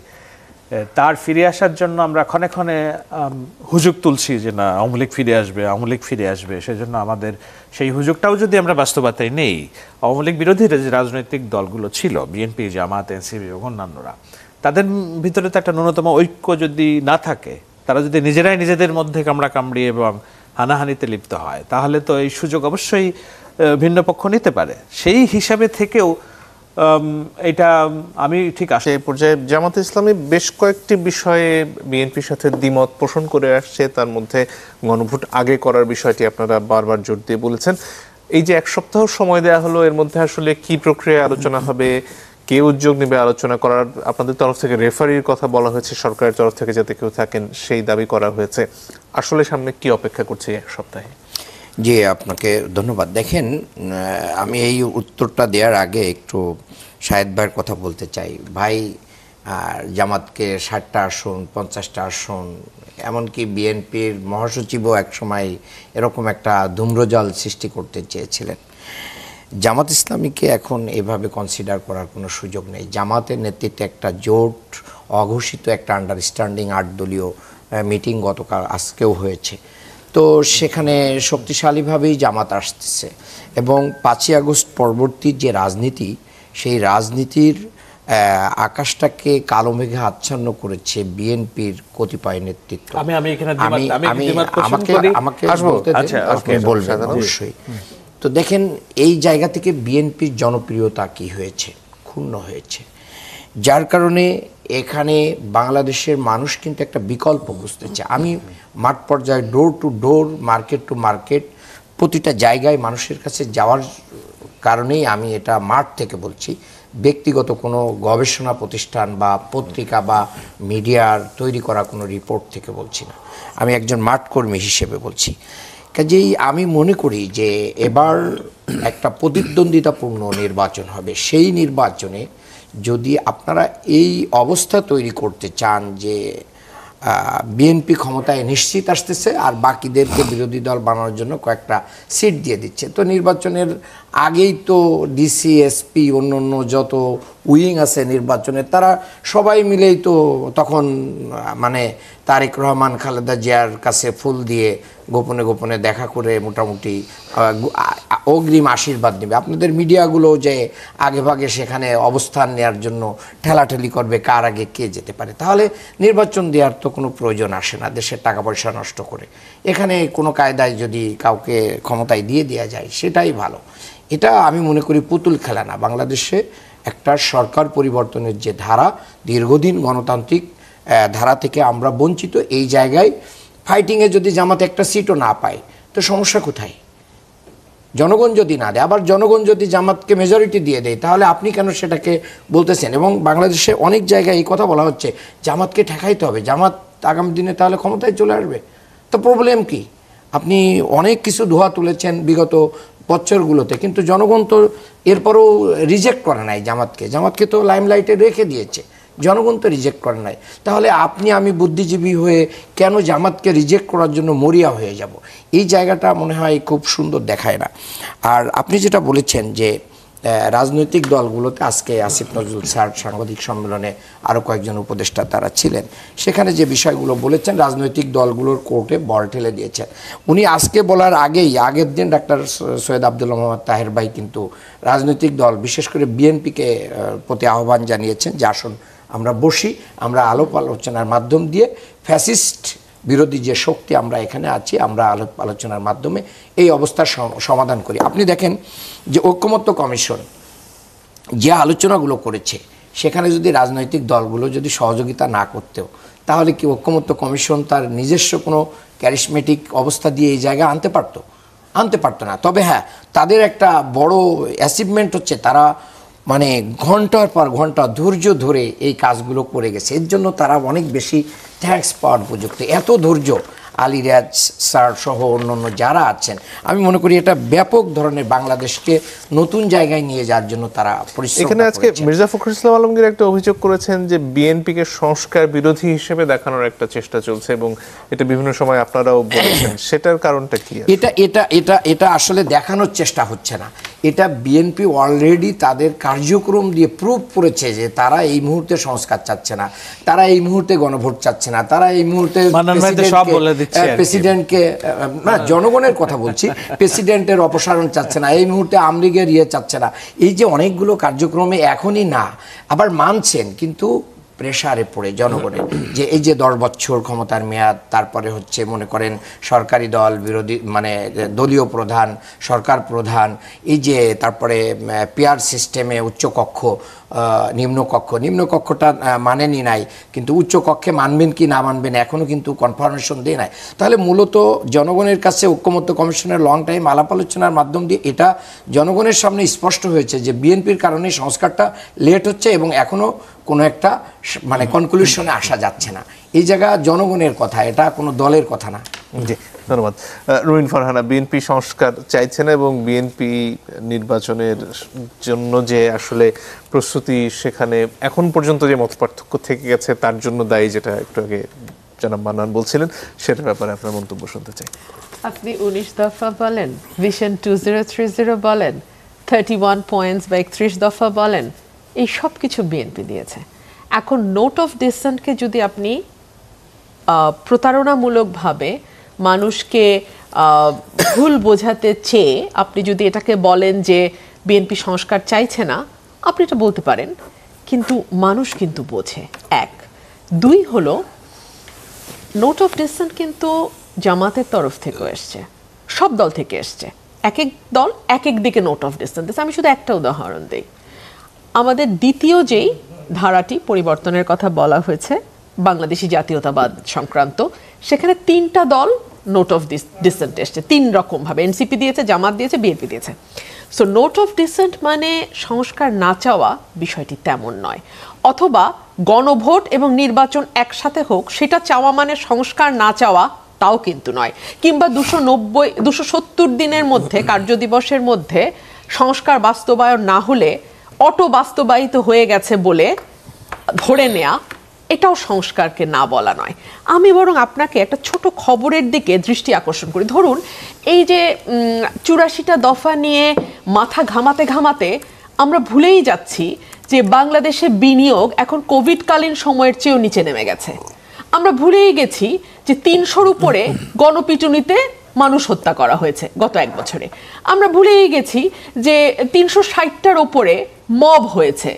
তার ফিরে আসার জন্য আমরা ক্ষণে ক্ষণে হুজুগ তুলছি যে না আওয়ামী লীগ ফিরে আসবে, আওয়ামী লীগ ফিরে আসবে। সেজন্য আমাদের সেই হুজুগটাও যদি আমরা বাস্তবতায় নেই, আওয়ামী লীগ বিরোধী যে রাজনৈতিক দলগুলো ছিল, বিএনপি, জামাত, এনসিপি এবং অন্যান্যরা, তাদের ভিতরে তো একটা ন্যূনতম ঐক্য যদি না থাকে, তারা যদি নিজেরাই নিজেদের মধ্যে কামড়াকামড়ি এবং হানাহানিতে লিপ্ত হয়, তাহলে তো এই সুযোগ অবশ্যই ভিন্ন পক্ষ নিতে পারে। সেই হিসাবে থেকেও এটা আমি ঠিক আসে এই পর্যায়ে জামাতে ইসলামী বেশ কয়েকটি বিষয়ে বিএনপির সাথে দ্বিমত পোষণ করে আসছে, তার মধ্যে গণভোট আগে করার বিষয়টি আপনারা বারবার জোর দিয়ে বলেছেন। এই যে এক সপ্তাহ সময় দেওয়া হলো, এর মধ্যে আসলে কি প্রক্রিয়া আলোচনা হবে, কে উদ্যোগ নেবে আলোচনা করার? আপনাদের তরফ থেকে রেফারির কথা বলা হয়েছে, সরকারের তরফ থেকে যাতে কেউ থাকেন সেই দাবি করা হয়েছে। আসলে সামনে কি অপেক্ষা করছে এক সপ্তাহে? জি, আপনাকে ধন্যবাদ। দেখেন, আমি এই উত্তরটা দেওয়ার আগে একটু শাহেদ ভাইয়ের কথা বলতে চাই। ভাই জামাতকে 60টা আসন, 50টা আসন, এমনকি বিএনপির মহাসচিবও একসময় এরকম একটা ধূম্রজাল সৃষ্টি করতে চেয়েছিলেন। জামাত ইসলামীকে এখন এভাবে কনসিডার করার কোনো সুযোগ নেই। জামাতের নেতৃত্বে একটা জোট, অঘোষিত একটা আন্ডারস্ট্যান্ডিং 8 দলীয় মিটিং গতকাল আজকেও হয়েছে। তো সেখানে শক্তিশালীভাবেই জামাত আসতেছে এবং 5ই আগস্ট পরবর্তী যে রাজনীতি, সেই রাজনীতির আকাশটাকে কালো মেঘে আচ্ছন্ন করেছে বিএনপির কতিপয় নেতৃত্ব। আমাকে বলবেন অবশ্যই। তো দেখেন, এই জায়গা থেকে বিএনপির জনপ্রিয়তা কি হয়েছে, ক্ষুণ্ণ হয়েছে, যার কারণে এখানে বাংলাদেশের মানুষ কিন্তু একটা বিকল্প বুঝতেছে। আমি মাঠ পর্যায়ে door to door, market to market, প্রতিটা জায়গায় মানুষের কাছে যাওয়ার কারণেই আমি এটা মাঠ থেকে বলছি, ব্যক্তিগত কোনো গবেষণা প্রতিষ্ঠান বা পত্রিকা বা মিডিয়ার তৈরি করা কোনো রিপোর্ট থেকে বলছি না, আমি একজন মাঠকর্মী হিসেবে বলছি। কাজেই আমি মনে করি যে এবার একটা প্রতিদ্বন্দ্বিতাপূর্ণ নির্বাচন হবে। সেই নির্বাচনে যদি আপনারা এই অবস্থা তৈরি করতে চান যে বিএনপি ক্ষমতায় নিশ্চিত আসতেছে আর বাকিদেরকে বিরোধী দল বানানোর জন্য কয়েকটা সিট দিয়ে দিচ্ছে, তো নির্বাচনের আগেই তো ডিসি, এসপি, অন্য যত উইং আছে নির্বাচনে, তারা সবাই মিলেই তো তখন মানে তারেক রহমান খালেদা জিয়ার কাছে ফুল দিয়ে গোপনে গোপনে দেখা করে মোটামুটি অগ্রিম আশীর্বাদ নেবে। আপনাদের মিডিয়াগুলো যে আগে ভাগে সেখানে অবস্থান নেওয়ার জন্য ঠেলাঠেলি করবে কার আগে কে যেতে পারে, তাহলে নির্বাচন দেওয়ার তো কোনো প্রয়োজন আসে না দেশের টাকা পয়সা নষ্ট করে। এখানে কোনো কায়দায় যদি কাউকে ক্ষমতায় দিয়ে দেওয়া যায় সেটাই ভালো। এটা আমি মনে করি পুতুল খেলা না। বাংলাদেশে একটা সরকার পরিবর্তনের যে ধারা, দীর্ঘদিন গণতান্ত্রিক ধারা থেকে আমরা বঞ্চিত। এই জায়গায় ফাইটিংয়ে যদি জামাত একটা সিটও না পায় তো সমস্যা কোথায়? জনগণ যদি না দেয়, আবার জনগণ যদি জামাতকে মেজরিটি দিয়ে দেয়, তাহলে আপনি কেন সেটাকে বলতেছেন? এবং বাংলাদেশে অনেক জায়গায় এই কথা বলা হচ্ছে জামাতকে ঠেকাইতে হবে, জামাত আগামী দিনে তাহলে ক্ষমতায় চলে আসবে। তো প্রবলেম কি? আপনি অনেক কিছু ধোয়া তুলেছেন বিগত বছরগুলোতে, কিন্তু জনগণ তো এরপরও রিজেক্ট করে নাই জামাতকে। জামাতকে তো লাইমলাইটে রেখে দিয়েছে, জনগণ তো রিজেক্ট করে নাই। তাহলে আপনি আমি বুদ্ধিজীবী হয়ে কেন জামাতকে রিজেক্ট করার জন্য মরিয়া হয়ে যাব? এই জায়গাটা মনে হয় খুব সুন্দর দেখায় না। আর আপনি যেটা বলেছেন যে রাজনৈতিক দলগুলোতে, আজকে আসিফ নজরুল স্যার সাংবাদিক সম্মেলনে আরও কয়েকজন উপদেষ্টা তারা ছিলেন, সেখানে যে বিষয়গুলো বলেছেন রাজনৈতিক দলগুলোর কোর্টে বল ঠেলে দিয়েছেন। উনি আজকে বলার আগের দিন ডাক্তার সৈয়দ আবদুল্লাহ মোহাম্মদ তাহের ভাই কিন্তু রাজনৈতিক দল বিশেষ করে বিএনপিকে প্রতি আহ্বান জানিয়েছেন যে আসুন আমরা বসি, আমরা আলাপ আলোচনার মাধ্যম দিয়ে ফ্যাসিস্ট বিরোধী যে শক্তি আমরা এখানে আছি, আমরা আলাপ আলোচনার মাধ্যমে এই অবস্থার সমাধান করি। আপনি দেখেন যে ঐকমত্য কমিশন যে আলোচনাগুলো করেছে, সেখানে যদি রাজনৈতিক দলগুলো যদি সহযোগিতা না করতেও, তাহলে কি ঐকমত্য কমিশন তার নিজস্ব কোনো ক্যারিসমেটিক অবস্থা দিয়ে এই জায়গায় আনতে পারতো না। তবে হ্যাঁ, তাদের একটা বড় অ্যাচিভমেন্ট হচ্ছে তারা মানে ঘন্টার পর ঘন্টা ধৈর্য ধরে এই কাজগুলো করে গেছে। এর জন্য তারা অনেক বেশি থ্যাঙ্কস পাওয়ার উপযুক্ত। এত ধৈর্য আলী রিয়াজ স্যার সহ অন্যান্য যারা আছেন, আমি মনে করি এটা ব্যাপক ধরনের বাংলাদেশকে নতুন জায়গায় নিয়ে যাওয়ার জন্য তারা পরিশ্রম করেছেন। এখানে আজকে মির্জা ফখরুল ইসলাম আলমগীর একটা অভিযোগ করেছেন যে বিএনপিকে সংস্কার বিরোধী হিসেবে দেখানোর একটা চেষ্টা চলছে, এবং এটা বিভিন্ন সময় আপনারাও বলেছেন, সেটার কারণটা কি? এটা আসলে দেখানোর চেষ্টা হচ্ছে না। এটা বিএনপি অলরেডি তাদের কার্যক্রম দিয়ে প্রুভ করেছে যে তারা এই মুহূর্তে সংস্কার চাচ্ছে না, তারা এই মুহূর্তে গণভোট চাচ্ছে না, তারা এই মুহূর্তে প্রেসিডেন্টকে না, জনগণের কথা বলছি, প্রেসিডেন্টের অপসারণ চাচ্ছে না, এই মুহূর্তে আওয়ামী লীগের চাচ্ছে না। এই যে অনেকগুলো কার্যক্রমে এখনই না, আবার মানছেন কিন্তু প্রেসারে পড়ে জনগণের যে এই যে 10 বছর ক্ষমতার মেয়াদ, তারপরে হচ্ছে মনে করেন সরকারি দল বিরোধী মানে দলীয় প্রধান, সরকার প্রধান, এই যে তারপরে পিয়ার সিস্টেমে উচ্চকক্ষ নিম্নকক্ষটা মানেনি নাই, কিন্তু উচ্চকক্ষে মানবেন কি না মানবেন এখনও কিন্তু কনফার্মেশন দিয়ে নাই। তাহলে মূলত জনগণের কাছে ঐকমত্য কমিশনের লং টাইম আলাপ আলোচনার মাধ্যম দিয়ে এটা জনগণের সামনে স্পষ্ট হয়েছে যে বিএনপির কারণে সংস্কারটা লেট হচ্ছে এবং এখনও কোনো একটা মানে কনক্লুশনে আসা যাচ্ছে না। এই জায়গা জনগণের কথা, এটা কোনো দলের কথা না। জি, ধন্যবাদ। রুমিন ফারহানা, বিএনপি সংস্কার চাইছে না এবং বিএনপি নির্বাচনের জন্য যে আসলে প্রস্তুতি, সেখানে এখন পর্যন্ত যে মত পার্থক্য থেকে গেছে তার জন্য দায়ী, যেটা একটু আগে জনাব মান্নান বলছিলেন, সেটার ব্যাপারে আপনার মন্তব্য শুনতে চাই। আপনি 19 দফা বলেন, ভিশন 2030 বলেন, 31 পয়েন্টস বা 31 দফা বলেন, এই সব কিছু বিএনপি দিয়েছে। এখন নোট অফ ডিসেন্টকে যদি আপনি প্রতারণামূলকভাবে মানুষকে ভুল বোঝাতে চেয়ে আপনি যদি এটাকে বলেন যে বিএনপি সংস্কার চাইছে না, আপনি এটা বলতে পারেন, কিন্তু মানুষ কিন্তু বোঝে। 1, 2 হলো নোট অফ ডিসেন্ট কিন্তু জামাতের তরফ থেকে এসছে, সব দল থেকে এসছে, এক এক দল এক এক দিকে নোট অফ ডিসেন্ট দিচ্ছে। আমি শুধু একটা উদাহরণ দিই, আমাদের দ্বিতীয় যেই ধারাটি পরিবর্তনের কথা বলা হয়েছে বাংলাদেশি জাতীয়তাবাদ সংক্রান্ত, সেখানে 3টা দল নোট অফ ডিসেন্ট এসছে 3 রকমভাবে। এনসিপি দিয়েছে, জামাত দিয়েছে, বিএনপি দিয়েছে। সো নোট অফ ডিসেন্ট মানে সংস্কার না চাওয়া বিষয়টি তেমন নয়, অথবা গণভোট এবং নির্বাচন একসাথে হোক সেটা চাওয়া মানে সংস্কার না চাওয়া তাও কিন্তু নয়, কিংবা 270 দিনের মধ্যে কার্যদিবসের মধ্যে সংস্কার বাস্তবায়ন না হলে অটো বাস্তবায়িত হয়ে গেছে বলে ধরে নেয়া, এটাও সংস্কারকে না বলা নয়। আমি বরং আপনাকে একটা ছোট খবরের দিকে দৃষ্টি আকর্ষণ করি। ধরুন এই যে 84টা দফা নিয়ে মাথা ঘামাতে ঘামাতে আমরা ভুলেই যাচ্ছি যে বাংলাদেশে বিনিয়োগ এখন কোভিডকালীন সময়ের চেয়েও নিচে নেমে গেছে। আমরা ভুলেই গেছি যে 300-র উপরে গণপিটুনিতে মানুষ হত্যা করা হয়েছে গত 1 বছরে। আমরা ভুলেই গেছি যে 360টার উপরে মব হয়েছে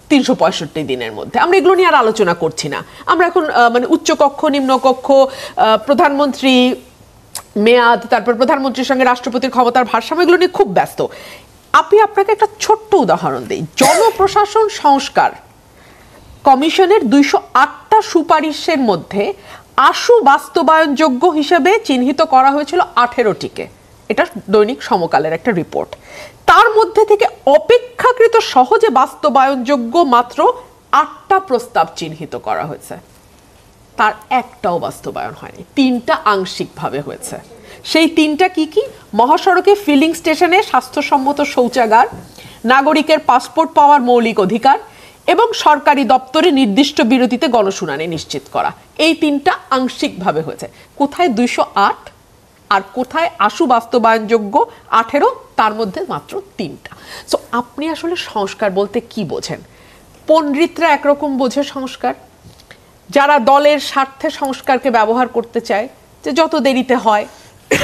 365 দিনের মধ্যে। আমরা এগুলো নিয়ে আর আলোচনা করছি না। আমরা এখন মানে উচ্চকক্ষ নিম্নকক্ষ, প্রধানমন্ত্রী মেয়াদ, তারপর প্রধানমন্ত্রীর সঙ্গে রাষ্ট্রপতির ক্ষমতার ভারসাম্য, এগুলো নিয়ে খুব ব্যস্ত। আপনাকে একটা ছোট্ট উদাহরণ দিই। জনপ্রশাসন সংস্কার কমিশনের 208টা সুপারিশের মধ্যে আশু বাস্তবায়নযোগ্য হিসেবে চিহ্নিত করা হয়েছিল 18টিকে। এটা দৈনিক সমকালের একটা রিপোর্ট। তার মধ্যে থেকে অপেক্ষাকৃত সহজে বাস্তবায়নযোগ্য মাত্র 8টা প্রস্তাব চিহ্নিত করা হয়েছে। তার একটাও বাস্তবায়ন হয়নি, 3টা আংশিকভাবে হয়েছে। সেই 3টা কি কি? মহাসড়কে ফিলিং স্টেশনে স্বাস্থ্যসম্মত শৌচাগার, নাগরিকের পাসপোর্ট পাওয়ার মৌলিক অধিকার এবং সরকারি দপ্তরে নির্দিষ্ট বিরতিতে গণশুনানি নিশ্চিত করা। এই 3টা আংশিকভাবে হয়েছে। কোথায় 208 আর কোথায় আশু বাস্তবায়নযোগ্য 18? তার মধ্যে মাত্র 3টা। সো আপনি আসলে সংস্কার বলতে কি বোঝেন? পণ্ডিতরা একরকম বোঝে সংস্কার, যারা দলের স্বার্থে সংস্কারকে ব্যবহার করতে চায়, যে যত দেরিতে হয়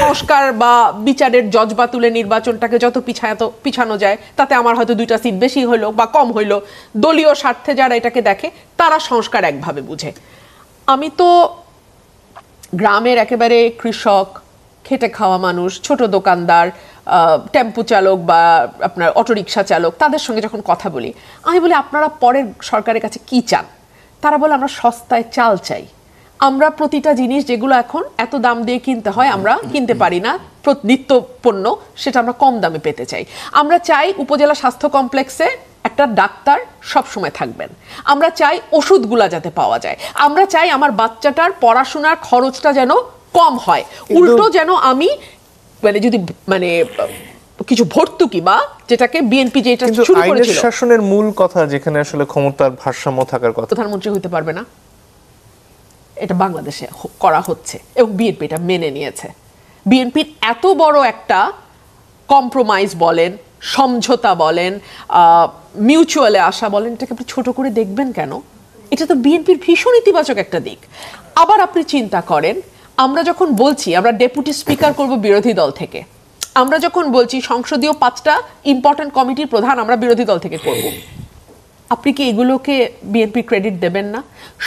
সংস্কার বা বিচারের জজবা তুলে নির্বাচনটাকে যত পিছানো যায় তাতে আমার হয়তো 2টা সিট বেশি হইলো বা কম হইলো, দলীয় স্বার্থে যারা এটাকে দেখে তারা সংস্কার একভাবে বুঝে। আমি তো গ্রামের একেবারে কৃষক, খেটে খাওয়া মানুষ, ছোট দোকানদার, টেম্পু চালক বা আপনার অটোরিকশা চালক, তাদের সঙ্গে যখন কথা বলি, আমি বলি আপনারা পরের সরকারের কাছে কি চান? তারা বলে আমরা সস্তায় চাল চাই, আমরা প্রতিটা জিনিস যেগুলো এখন এত দাম দিয়ে কিনতে হয় আমরা কিনতে পারি না, নিত্য পণ্য, সেটা আমরা কম দামে পেতে চাই। আমরা চাই উপজেলা স্বাস্থ্য কমপ্লেক্সে একটা ডাক্তার সব সময় থাকবেন, আমরা চাই ওষুধগুলা যাতে পাওয়া যায়, আমরা চাই আমার বাচ্চাটার পড়াশোনার খরচটা যেন কম হয়, উল্টো যেন আমি মানে যদি মানে কিছু ভর্তুকি বা যেটাকে বিএনপি যেটা শুরু করেছিল, আইনের শাসনের মূল কথা যেখানে আসলে ক্ষমতার ভারসাম্য থাকার কথা, প্রধানমন্ত্রী হইতে পারবে না, এটা বাংলাদেশে করা হচ্ছে এবং বিএনপি এটা মেনে নিয়েছে। বিএনপির এত বড় একটা কম্প্রোমাইজ বলেন, সমঝোতা বলেন, মিউচুয়ালে আসা বলেন, এটাকে আপনি ছোট করে দেখবেন কেন? এটা তো বিএনপির ভীষণ ইতিবাচক একটা দিক। আবার আপনি চিন্তা করেন, আমরা যখন বলছি আমরা ডেপুটি স্পিকার করব বিরোধী দল থেকে, আমরা যখন বলছি সংসদীয় 5টা ইম্পর্টেন্ট কমিটির প্রধান আমরা বিরোধী দল থেকে করব, আপনি কি এগুলোকে বিএনপি ক্রেডিট দেবেন না?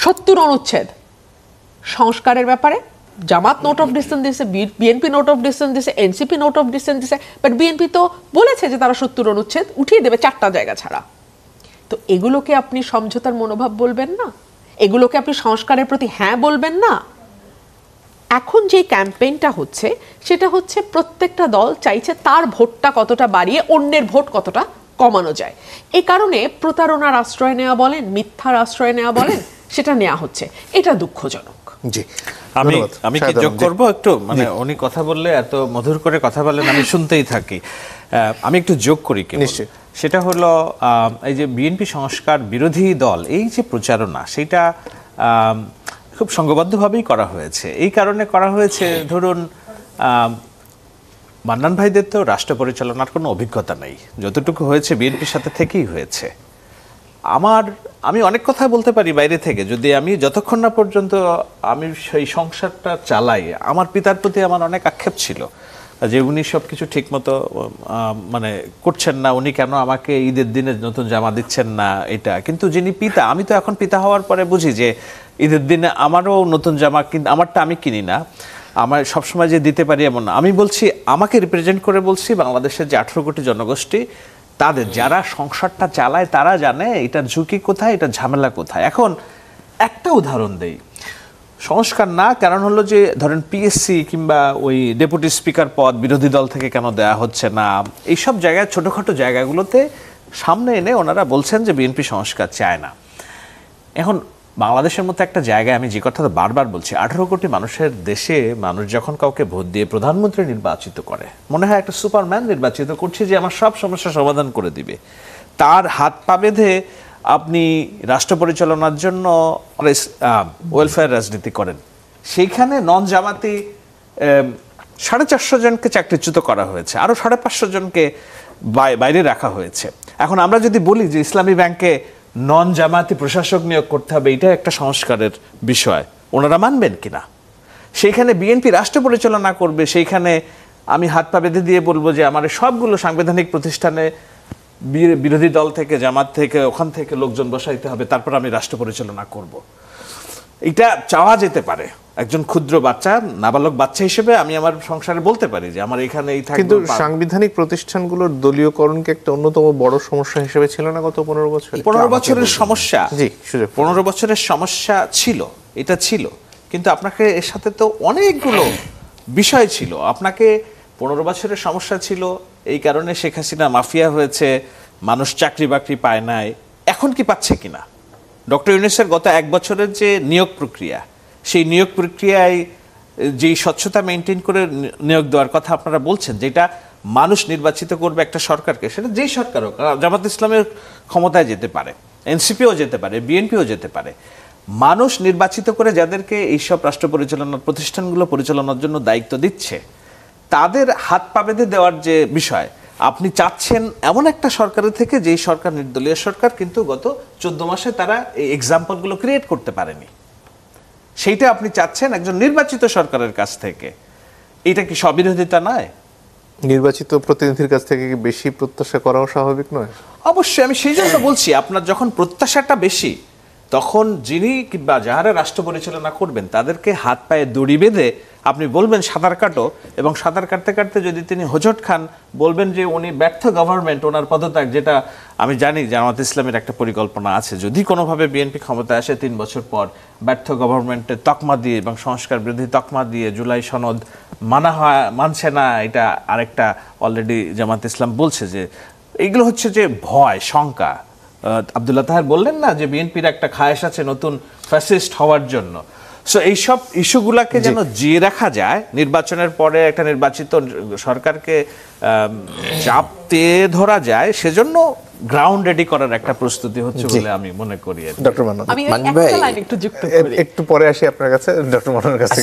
70 অনুচ্ছেদ সংস্কারের ব্যাপারে জামাত নোট অফ ডিসেন্ট দিয়েছে, বিএনপি নোট অফ ডিসেন্ট দিয়েছে, এনসিপি নোট অফ ডিসেন্ট দিয়েছে, বাট বিএনপি তো বলেছে যে তারা 70 অনুচ্ছেদ উঠিয়ে দেবে 4টা জায়গা ছাড়া। তো এগুলোকে আপনি সমঝোতার মনোভাব বলবেন না? এগুলোকে আপনি সংস্কারের প্রতি হ্যাঁ বলবেন না? এখন যে ক্যাম্পেইনটা হচ্ছে সেটা হচ্ছে প্রত্যেকটা দল চাইছে তার ভোটটা কতটা বাড়িয়ে অন্যের ভোট কতটা কমানো যায়। এই কারণে প্রতারণার আশ্রয় নেওয়া বলেন, মিথ্যার আশ্রয় নেওয়া বলেন, সেটা নেওয়া হচ্ছে। এটা দুঃখজনক। জি, আমি কি যোগ করব একটু? মানে উনি কথা বললে এত মধুর করে কথা বলেন, আমি শুনতেই থাকি। আমি একটু যোগ করি কি, সেটা হলো এই যে বিএনপি সংস্কার বিরোধী দল, এই যে প্রচারণা, সেটা খুব সংঘবদ্ধভাবেই করা হয়েছে। এই কারণে করা হয়েছে, ধরুন মান্নান ভাইদের তো রাষ্ট্র পরিচালনার কোনো অভিজ্ঞতা নেই, যতটুকু হয়েছে বিএনপির সাথে থেকেই হয়েছে। আমি অনেক কথা বলতে পারি বাইরে থেকে, যদি আমি যতক্ষণ না পর্যন্ত আমি সেই সংসারটা চালাই, আমার পিতার প্রতি আমার অনেক আক্ষেপ ছিল যে উনি সব কিছু ঠিক মতো মানে করছেন না, উনি কেন আমাকে ঈদের দিনে নতুন জামা দিচ্ছেন না, এটা। কিন্তু যিনি পিতা, আমি তো এখন পিতা হওয়ার পরে বুঝি যে ঈদের দিনে আমারও নতুন জামা, কিন্তু আমারটা আমি কিনি না, আমার সবসময় যে দিতে পারি এমন না। আমি বলছি, আমাকে রিপ্রেজেন্ট করে বলছি, বাংলাদেশের যে 18 কোটি জনগোষ্ঠী, তাদের যারা সংসারটা চালায় তারা জানে এটার ঝুঁকি কোথায়, এটা ঝামেলা কোথায়। এখন একটা উদাহরণ দেই, সংস্কার না, কারণ হলো যে ধরেন পিএসসি কিংবা ওই ডেপুটি স্পিকার পদ বিরোধী দল থেকে কেন দেয়া হচ্ছে না, এইসব জায়গায় ছোটোখাটো জায়গাগুলোতে সামনে এনে ওনারা বলছেন যে বিএনপি সংস্কার চায় না। এখন বাংলাদেশের মতো একটা জায়গায় আমি যে কথাটা বারবার বলছি, 18 কোটি মানুষের দেশে মানুষ যখন কাউকে ভোট দিয়ে প্রধানমন্ত্রী নির্বাচিত করে, মনে হয় একটা সুপারম্যান নির্বাচিত করছে যে আমার সব সমস্যার সমাধান করে দিবে। তার হাত পা বেঁধে আপনি রাষ্ট্র পরিচালনার জন্য ওয়েলফেয়ার রাজনীতি করেন, সেইখানে নন জামাতি 450 জনকে চাকরিচ্যুত করা হয়েছে, আরও 550 জনকে বাইরে রাখা হয়েছে। এখন আমরা যদি বলি যে ইসলামী ব্যাংকে নন জামায়াতি প্রশাসক নিয়োগ করতে হবে, এটা একটা সংস্কারের বিষয়, ওনারা মানবেন কিনা? সেইখানে বিএনপি রাষ্ট্র পরিচালনা করবে, সেইখানে আমি হাত পা বেঁধে দিয়ে বলবো যে আমার সবগুলো সাংবিধানিক প্রতিষ্ঠানে বিরোধী দল থেকে, জামাত থেকে, ওখান থেকে লোকজন বসাইতে হবে, তারপর আমি রাষ্ট্র পরিচালনা করব। এটা চাওয়া যেতে পারে। একজন ক্ষুদ্র বাচ্চা, নাবালক বাচ্চা হিসেবে আমি আমার সংসারে বলতে পারি যে আমার এখানে এই থাকবে। কিন্তু সাংবিধানিক প্রতিষ্ঠানগুলোর দলীয়করণকে একটা অন্যতম বড় সমস্যা হিসেবে ছিল না গত 15 বছরে? 15 বছরের সমস্যা, জি সুযোগ 15 বছরের সমস্যা ছিল, এটা ছিল। কিন্তু আপনাকে এর সাথে তো অনেকগুলো বিষয় ছিল। আপনাকে 15 বছরের সমস্যা ছিল, এই কারণে শেখ হাসিনা মাফিয়া হয়েছে, মানুষ চাকরি বাকরি পায় নাই। এখন কি পাচ্ছে কিনা? ডক্টর ইউনূসের গত 1 বছরের যে নিয়োগ প্রক্রিয়া, সেই নিয়োগ প্রক্রিয়ায় যেই স্বচ্ছতা মেনটেন করে নিয়োগ দেওয়ার কথা আপনারা বলছেন, যেটা মানুষ নির্বাচিত করবে একটা সরকারকে, সেটা যেই সরকার হোক, জামাত ইসলামের ক্ষমতায় যেতে পারে, এনসিপিও যেতে পারে, বিএনপিও যেতে পারে, মানুষ নির্বাচিত করে যাদেরকে এইসব রাষ্ট্র পরিচালনার প্রতিষ্ঠানগুলো পরিচালনার জন্য দায়িত্ব দিচ্ছে, তাদের হাত পা বেঁধে দেওয়ার যে বিষয়, আপনি চাচ্ছেন এমন একটা সরকারের থেকে, যেই সরকার নির্দলীয় সরকার, কিন্তু গত 14 মাসে তারা এই এক্সাম্পলগুলো ক্রিয়েট করতে পারেনি। সেইটা আপনি চাচ্ছেন একজন নির্বাচিত সরকারের কাছ থেকে। এটা কি স্ববিরোধিতা নয়? নির্বাচিত প্রতিনিধির কাছ থেকে কি বেশি প্রত্যাশা করাও স্বাভাবিক নয়? অবশ্যই, আমি সেই জন্য বলছি, আপনার যখন প্রত্যাশাটা বেশি, তখন যিনি কিংবা যাহারা রাষ্ট্র পরিচালনা করবেন তাদেরকে হাত পায়ে দড়ি বেঁধে আপনি বলবেন সাঁতার কাটো, এবং সাঁতার কাটতে কাটতে যদি তিনি হোঁচট খান, বলবেন যে উনি ব্যর্থ গভর্নমেন্ট, ওনার পদত্যাগ। যেটা আমি জানি জামাত ইসলামের একটা পরিকল্পনা আছে, যদি কোনোভাবে বিএনপি ক্ষমতায় আসে 3 বছর পর, ব্যর্থ গভর্নমেন্টের তকমা দিয়ে এবং সংস্কার বিরোধী তকমা দিয়ে জুলাই সনদ মানছে না, এটা আরেকটা অলরেডি জামাত ইসলাম বলছে। যে এইগুলো হচ্ছে যে ভয়, শঙ্কা। আব্দুল্লাহ তাহের বললেন না যে বিএনপির একটা খায়েশ আছে নতুন ফ্যাসিস্ট হওয়ার জন্য। সো এইসব ইস্যুগুলাকে যেন জিয়ে রাখা যায়, নির্বাচনের পরে একটা নির্বাচিত সরকারকে চাপতে ধরা যায়, সেজন্য গ্রাউন্ড রেডি করার একটা প্রস্তুতি হচ্ছে বলে আমি মনে করি। ডক্টর মান্নান, আমি একটা লাইন একটু যুক্ত করি, একটু পরে আসি আপনার কাছে ডক্টর মান্নানের কাছে।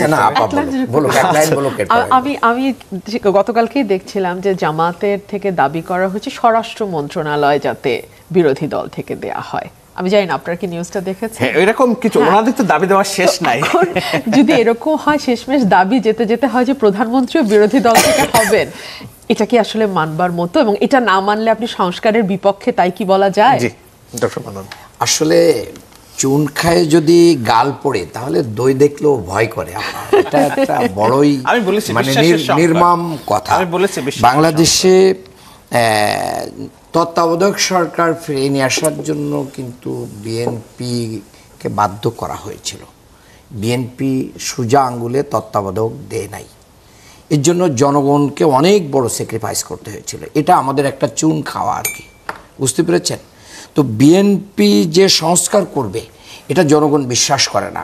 আমি গতকালকেই দেখছিলাম যে জামাতের থেকে দাবি করা হচ্ছে স্বরাষ্ট্র মন্ত্রণালয় যাতে বিরোধী দল থেকে দেয়া হয়। আমি জানি না আপনারা কি নিউজটা দেখেছেন? হ্যাঁ, এরকম কিছু, ওনাদের তো দাবি দেওয়ার শেষ নাই। যদি এরকম হয়, শেষমেশ দাবি যেতে যেতে হয় যে প্রধানমন্ত্রীও বিরোধী দল থেকে হবেন, এটা কি আসলে মানবার মতো? এবং এটা না মানলে আপনি সংস্কারের বিপক্ষে, তাই কি বলা যায়? জি ডক্টর মান্নান, আসলে চুন খায় যদি গাল পড়ে তাহলে দই দেখলেও ভয় করে। এটা একটা বড়ই মানে নির্মম কথা। বাংলাদেশে তত্ত্বাবধায়ক সরকার ফিরিয়ে নিয়ে আসার জন্য কিন্তু বিএনপিকে বাধ্য করা হয়েছিল। বিএনপি সোজা আঙ্গুলে তত্ত্বাবধায়ক দেয় নাই, এর জন্য জনগণকে অনেক বড় স্যাক্রিফাইস করতে হয়েছিল। এটা আমাদের একটা চুন খাওয়া আর কি, বুঝতে পেরেছেন? তো বিএনপি যে সংস্কার করবে এটা জনগণ বিশ্বাস করে না।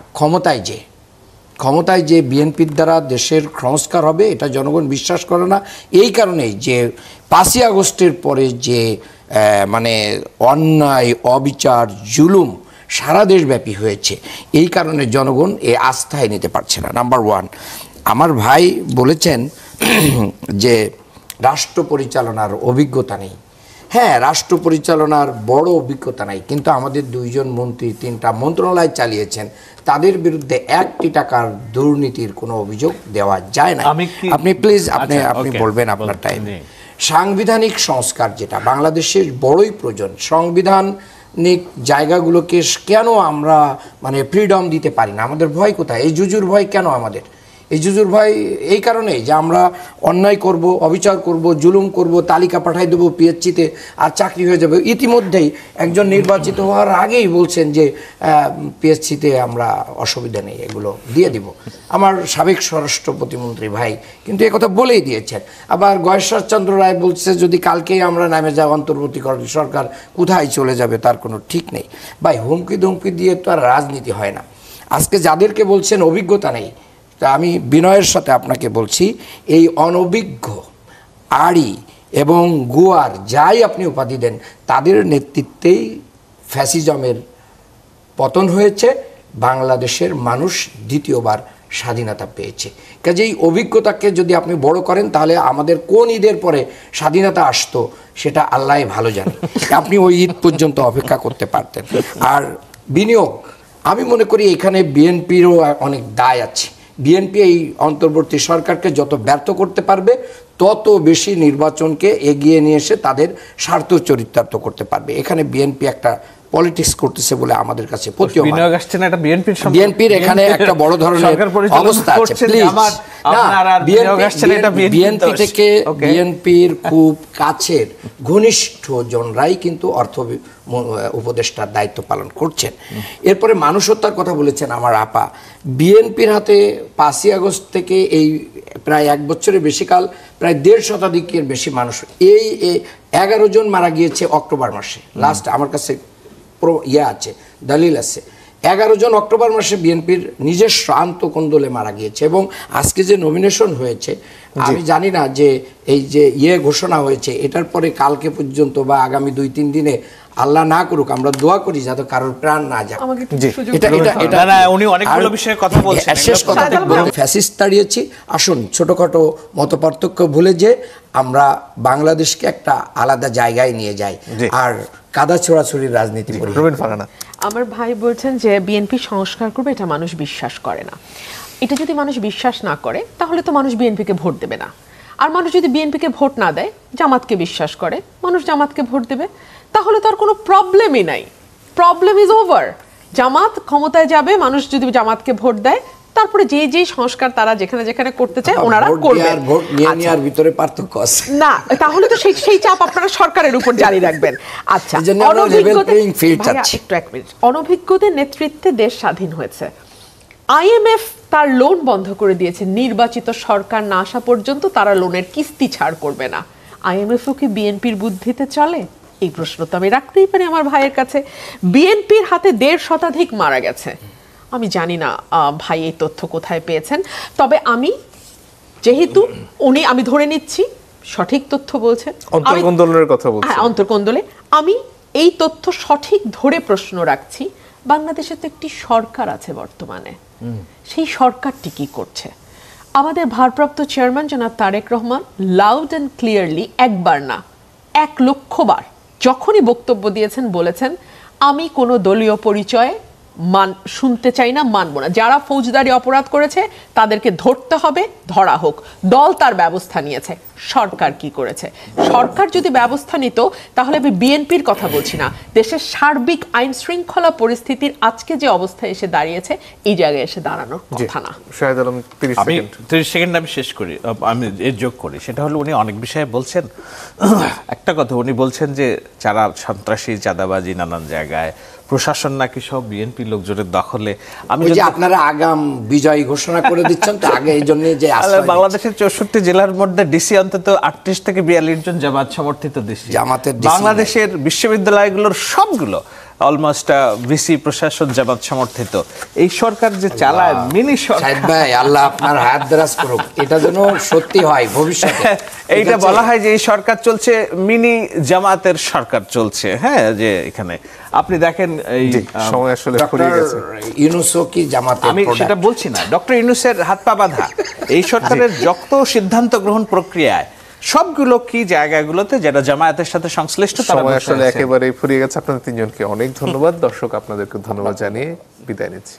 ক্ষমতায় যে বিএনপির দ্বারা দেশের সংস্কার হবে এটা জনগণ বিশ্বাস করে না। এই কারণেই যে 5ই আগস্টের পরে যে মানে অন্যায়, অবিচার, জুলুম সারা দেশব্যাপী হয়েছে, এই কারণে জনগণ এই আস্থায় নিতে পারছে না। নাম্বার 1, আমার ভাই বলেছেন যে রাষ্ট্র পরিচালনার অভিজ্ঞতা নেই। হ্যাঁ, রাষ্ট্র পরিচালনার বড় অভিজ্ঞতা নাই, কিন্তু আমাদের 2জন মন্ত্রী 3টা মন্ত্রণালয় চালিয়েছেন, তাদের বিরুদ্ধে 1 টাকার দুর্নীতির কোনো অভিযোগ দেওয়া যায় না। আপনি প্লিজ আপনি বলবেন আপনার টাইম। সাংবিধানিক সংস্কার যেটা বাংলাদেশের বড়ই প্রয়োজন, সাংবিধানিক জায়গাগুলোকে কেন আমরা মানে ফ্রিডম দিতে পারি না? আমাদের ভয় কোথায়? এই জুজুর ভয় কেন আমাদের? এই জুজুর ভয় এই কারণেই যে আমরা অন্যায় করব, অবিচার করব, জুলুম করব, তালিকা পাঠাই দেবো পিএইচসিতে আর চাকরি হয়ে যাবে। ইতিমধ্যেই একজন নির্বাচিত হওয়ার আগেই বলছেন যে পিএইচসিতে আমরা অসুবিধা নেই, এগুলো দিয়ে দিব। আমার সাবেক স্বরাষ্ট্র প্রতিমন্ত্রী ভাই কিন্তু একথা বলেই দিয়েছেন। আবার গয়েশ্বরচন্দ্র রায় বলছে যদি কালকেই আমরা নামে যাই অন্তর্বর্তীকালীন সরকার কোথায় চলে যাবে তার কোনো ঠিক নেই। ভাই, হুমকি ধুমকি দিয়ে তো আর রাজনীতি হয় না। আজকে যাদেরকে বলছেন অভিজ্ঞতা নেই, তা আমি বিনয়ের সাথে আপনাকে বলছি, এই অনভিজ্ঞ, আড়ি এবং গুয়ার যাই আপনি উপাধি দেন, তাদের নেতৃত্বেই ফ্যাসিজমের পতন হয়েছে। বাংলাদেশের মানুষ দ্বিতীয়বার স্বাধীনতা পেয়েছে। কাজেই অভিজ্ঞতাকে যদি আপনি বড় করেন তাহলে আমাদের কোন ঈদের পরে স্বাধীনতা আসতো সেটা আল্লাহ ভালো জানে। আপনি ওই ঈদ পর্যন্ত অপেক্ষা করতে পারতেন। আর বিনিয়োগ, আমি মনে করি এখানে বিএনপিরও অনেক দায় আছে। বিএনপি এই অন্তর্বর্তী সরকারকে যত ব্যর্থ করতে পারবে তত বেশি নির্বাচনকে এগিয়ে নিয়ে এসে তাদের স্বার্থ চরিতার্থ করতে পারবে। এখানে বিএনপি একটা পলিটিক্স করতেছে বলে আমাদের কাছে বিএনপির এখানে একটা বড় ধরনের অবস্থা আছে। বিএনপি থেকে বিএনপির খুব কাছের ঘনিষ্ঠ জনরাই কিন্তু অর্থ উপদেষ্টার দায়িত্ব পালন করছেন। এরপরে মানুষ হত্যার কথা বলেছেন আমার আপা। বিএনপির হাতে 5ই আগস্ট থেকে এই প্রায় 1 বছরের বেশি কাল প্রায় 1.5 শতাধিকের বেশি মানুষ, এই 11 জন মারা গিয়েছে অক্টোবর মাসে। লাস্ট আমার কাছে আছে, দলিল আছে। 11 জন অক্টোবর মাসে বিএনপির নিজস্ব আন্তঃকন্দলে মারা গিয়েছে। এবং আজকে যে নমিনেশন হয়েছে, আমি জানি না যে এই যে ঘোষণা হয়েছে এটার পরে কালকে পর্যন্ত বা আগামী 2-3 দিনে আল্লাহ না করুক, আমরা দোয়া করি যাতে কারোর প্রাণ না যায়। উনি অনেকগুলো বিষয়ে কথা বলছেন, শেষ কথা ফ্যাসিস্ট তাড়িয়েছি, আসুন ছোটখাটো মতপার্থক্য ভুলে যে আমরা বাংলাদেশকে একটা আলাদা জায়গায় নিয়ে যাই আর কাদা ছোড়াছুড়ির রাজনীতি করি। আমার ভাই বলছেন যে বিএনপি সংস্কার করবে, এটা মানুষ বিশ্বাস করে না। এটা যদি মানুষ বিশ্বাস না করে তাহলে তো মানুষ বিএনপিকে ভোট দেবে না। আর মানুষ যদি বিএনপিকে ভোট না দেয়, জামাতকে বিশ্বাস করে, মানুষ জামাতকে ভোট দেবে। তাহলে তো আর কোনো প্রবলেমই নাই, প্রবলেম ইজ ওভার। জামাত ক্ষমতায় যাবে, মানুষ যদি জামাতকে ভোট দেয়, তারপরে যে যে সংস্কার তারা যেখানে যেখানে করতে চায় ওনারা করবেন। ভোট নিয়ে নেওয়ার ভিতরে পার্থক্য আছে না, তাহলে তো সেই চাপ আপনারা সরকারের উপর জারি রাখবেন। আচ্ছা, অনভিজ্ঞদের নেতৃত্বে দেশ স্বাধীন হয়েছে। আইএমএফ তার লোন বন্ধ করে দিয়েছে, নির্বাচিত সরকার না আসা পর্যন্ত তারা লোনের কিস্তি ছাড় করবে না। আইএমএফও কি বিএনপির বুদ্ধিতে চলে? এই প্রশ্ন তো আমি রাখতেই পারি আমার ভাইয়ের কাছে। বিএনপির হাতে 1.5 শতাধিক মারা গেছে। আমি জানি না ভাই এই তথ্য কোথায় পেয়েছেন, তবে আমি যেহেতু আমি ধরে নিচ্ছি সঠিক তথ্য বলছেন, অন্তর্কন্দলের কথা বলছেন। হ্যাঁ, অন্তর্কন্দলে আমি এই তথ্য সঠিক ধরে প্রশ্ন রাখছি। বাংলাদেশে তো একটি সরকার আছে বর্তমানে, সেই সরকারটি কি করছে? আমাদের ভারপ্রাপ্ত চেয়ারম্যান জনাব Tareq Rahman loud and clearly, একবার না 1 লক্ষ বার যখনই বক্তব্য দিয়েছেন বলেছেন, আমি কোনো দলীয় পরিচয় শুনতে চাই না, মানব না। যারা ফৌজদারি অপরাধ করেছে তাদেরকে ধরতে হবে, ধরা হোক। দল তার ব্যবস্থা নিয়েছে। সরকার কি করেছে? সরকার যদি ব্যবস্থা নিত তাহলে আমি বিএনপির কথা বলছি না, দেশের সার্বিক আইন শৃঙ্খলা পরিস্থিতির আজকে যে অবস্থায় এসে দাঁড়িয়েছে এই জায়গায় এসে দাঁড়ানোর কথা না। শাহেদ আলম 30 সেকেন্ড আমি শেষ করি, আমি এর যোগ করি। সেটা হলো উনি অনেক বিষয়ে বলছেন। একটা কথা উনি বলছেন যে যারা সন্ত্রাসী, চাঁদাবাজি নানান জায়গায়, প্রশাসন নাকি সব বিএনপি লোকজনের দখলে। আমি যে আপনারা আগাম বিজয় ঘোষণা করে দিচ্ছেন তো আগে, এই জন্য যে বাংলাদেশের 64 জেলার মধ্যে ডিসি অন্তত 38 থেকে 42 জন জামাত সমর্থিত ডিসি। বাংলাদেশের বিশ্ববিদ্যালয়গুলোর সবগুলো অলমোস্ট ভিসি প্রশাসন জামাত সমর্থিত। এই সরকার যে চালায় মিনি সরকার, ভাই আল্লাহ আপনার হাত দ্বারা করুক, এটা যেন সত্যি হয় ভবিষ্যতে। এইটা বলা হয় যে এই সরকার চলছে মিনি জামাতের সরকার চলছে। হ্যাঁ, যে এখানে আপনি দেখেন এই সময় আসলে ফুরিয়ে গেছে। ইউনূসও কি জামাতের? আমি সেটা বলছি না, ডক্টর ইউনূসের হাত পা বাঁধা। এই সরকারের যত সিদ্ধান্ত গ্রহণ প্রক্রিয়ায় সবগুলো কি জায়গাগুলোতে যেটা জামায়াতের সাথে সংশ্লিষ্ট। সময় আসলে একেবারে ফুরিয়ে গেছে। আপনাদের 3 জনকে অনেক ধন্যবাদ। দর্শক আপনাদেরকে ধন্যবাদ জানিয়ে বিদায় নিচ্ছি।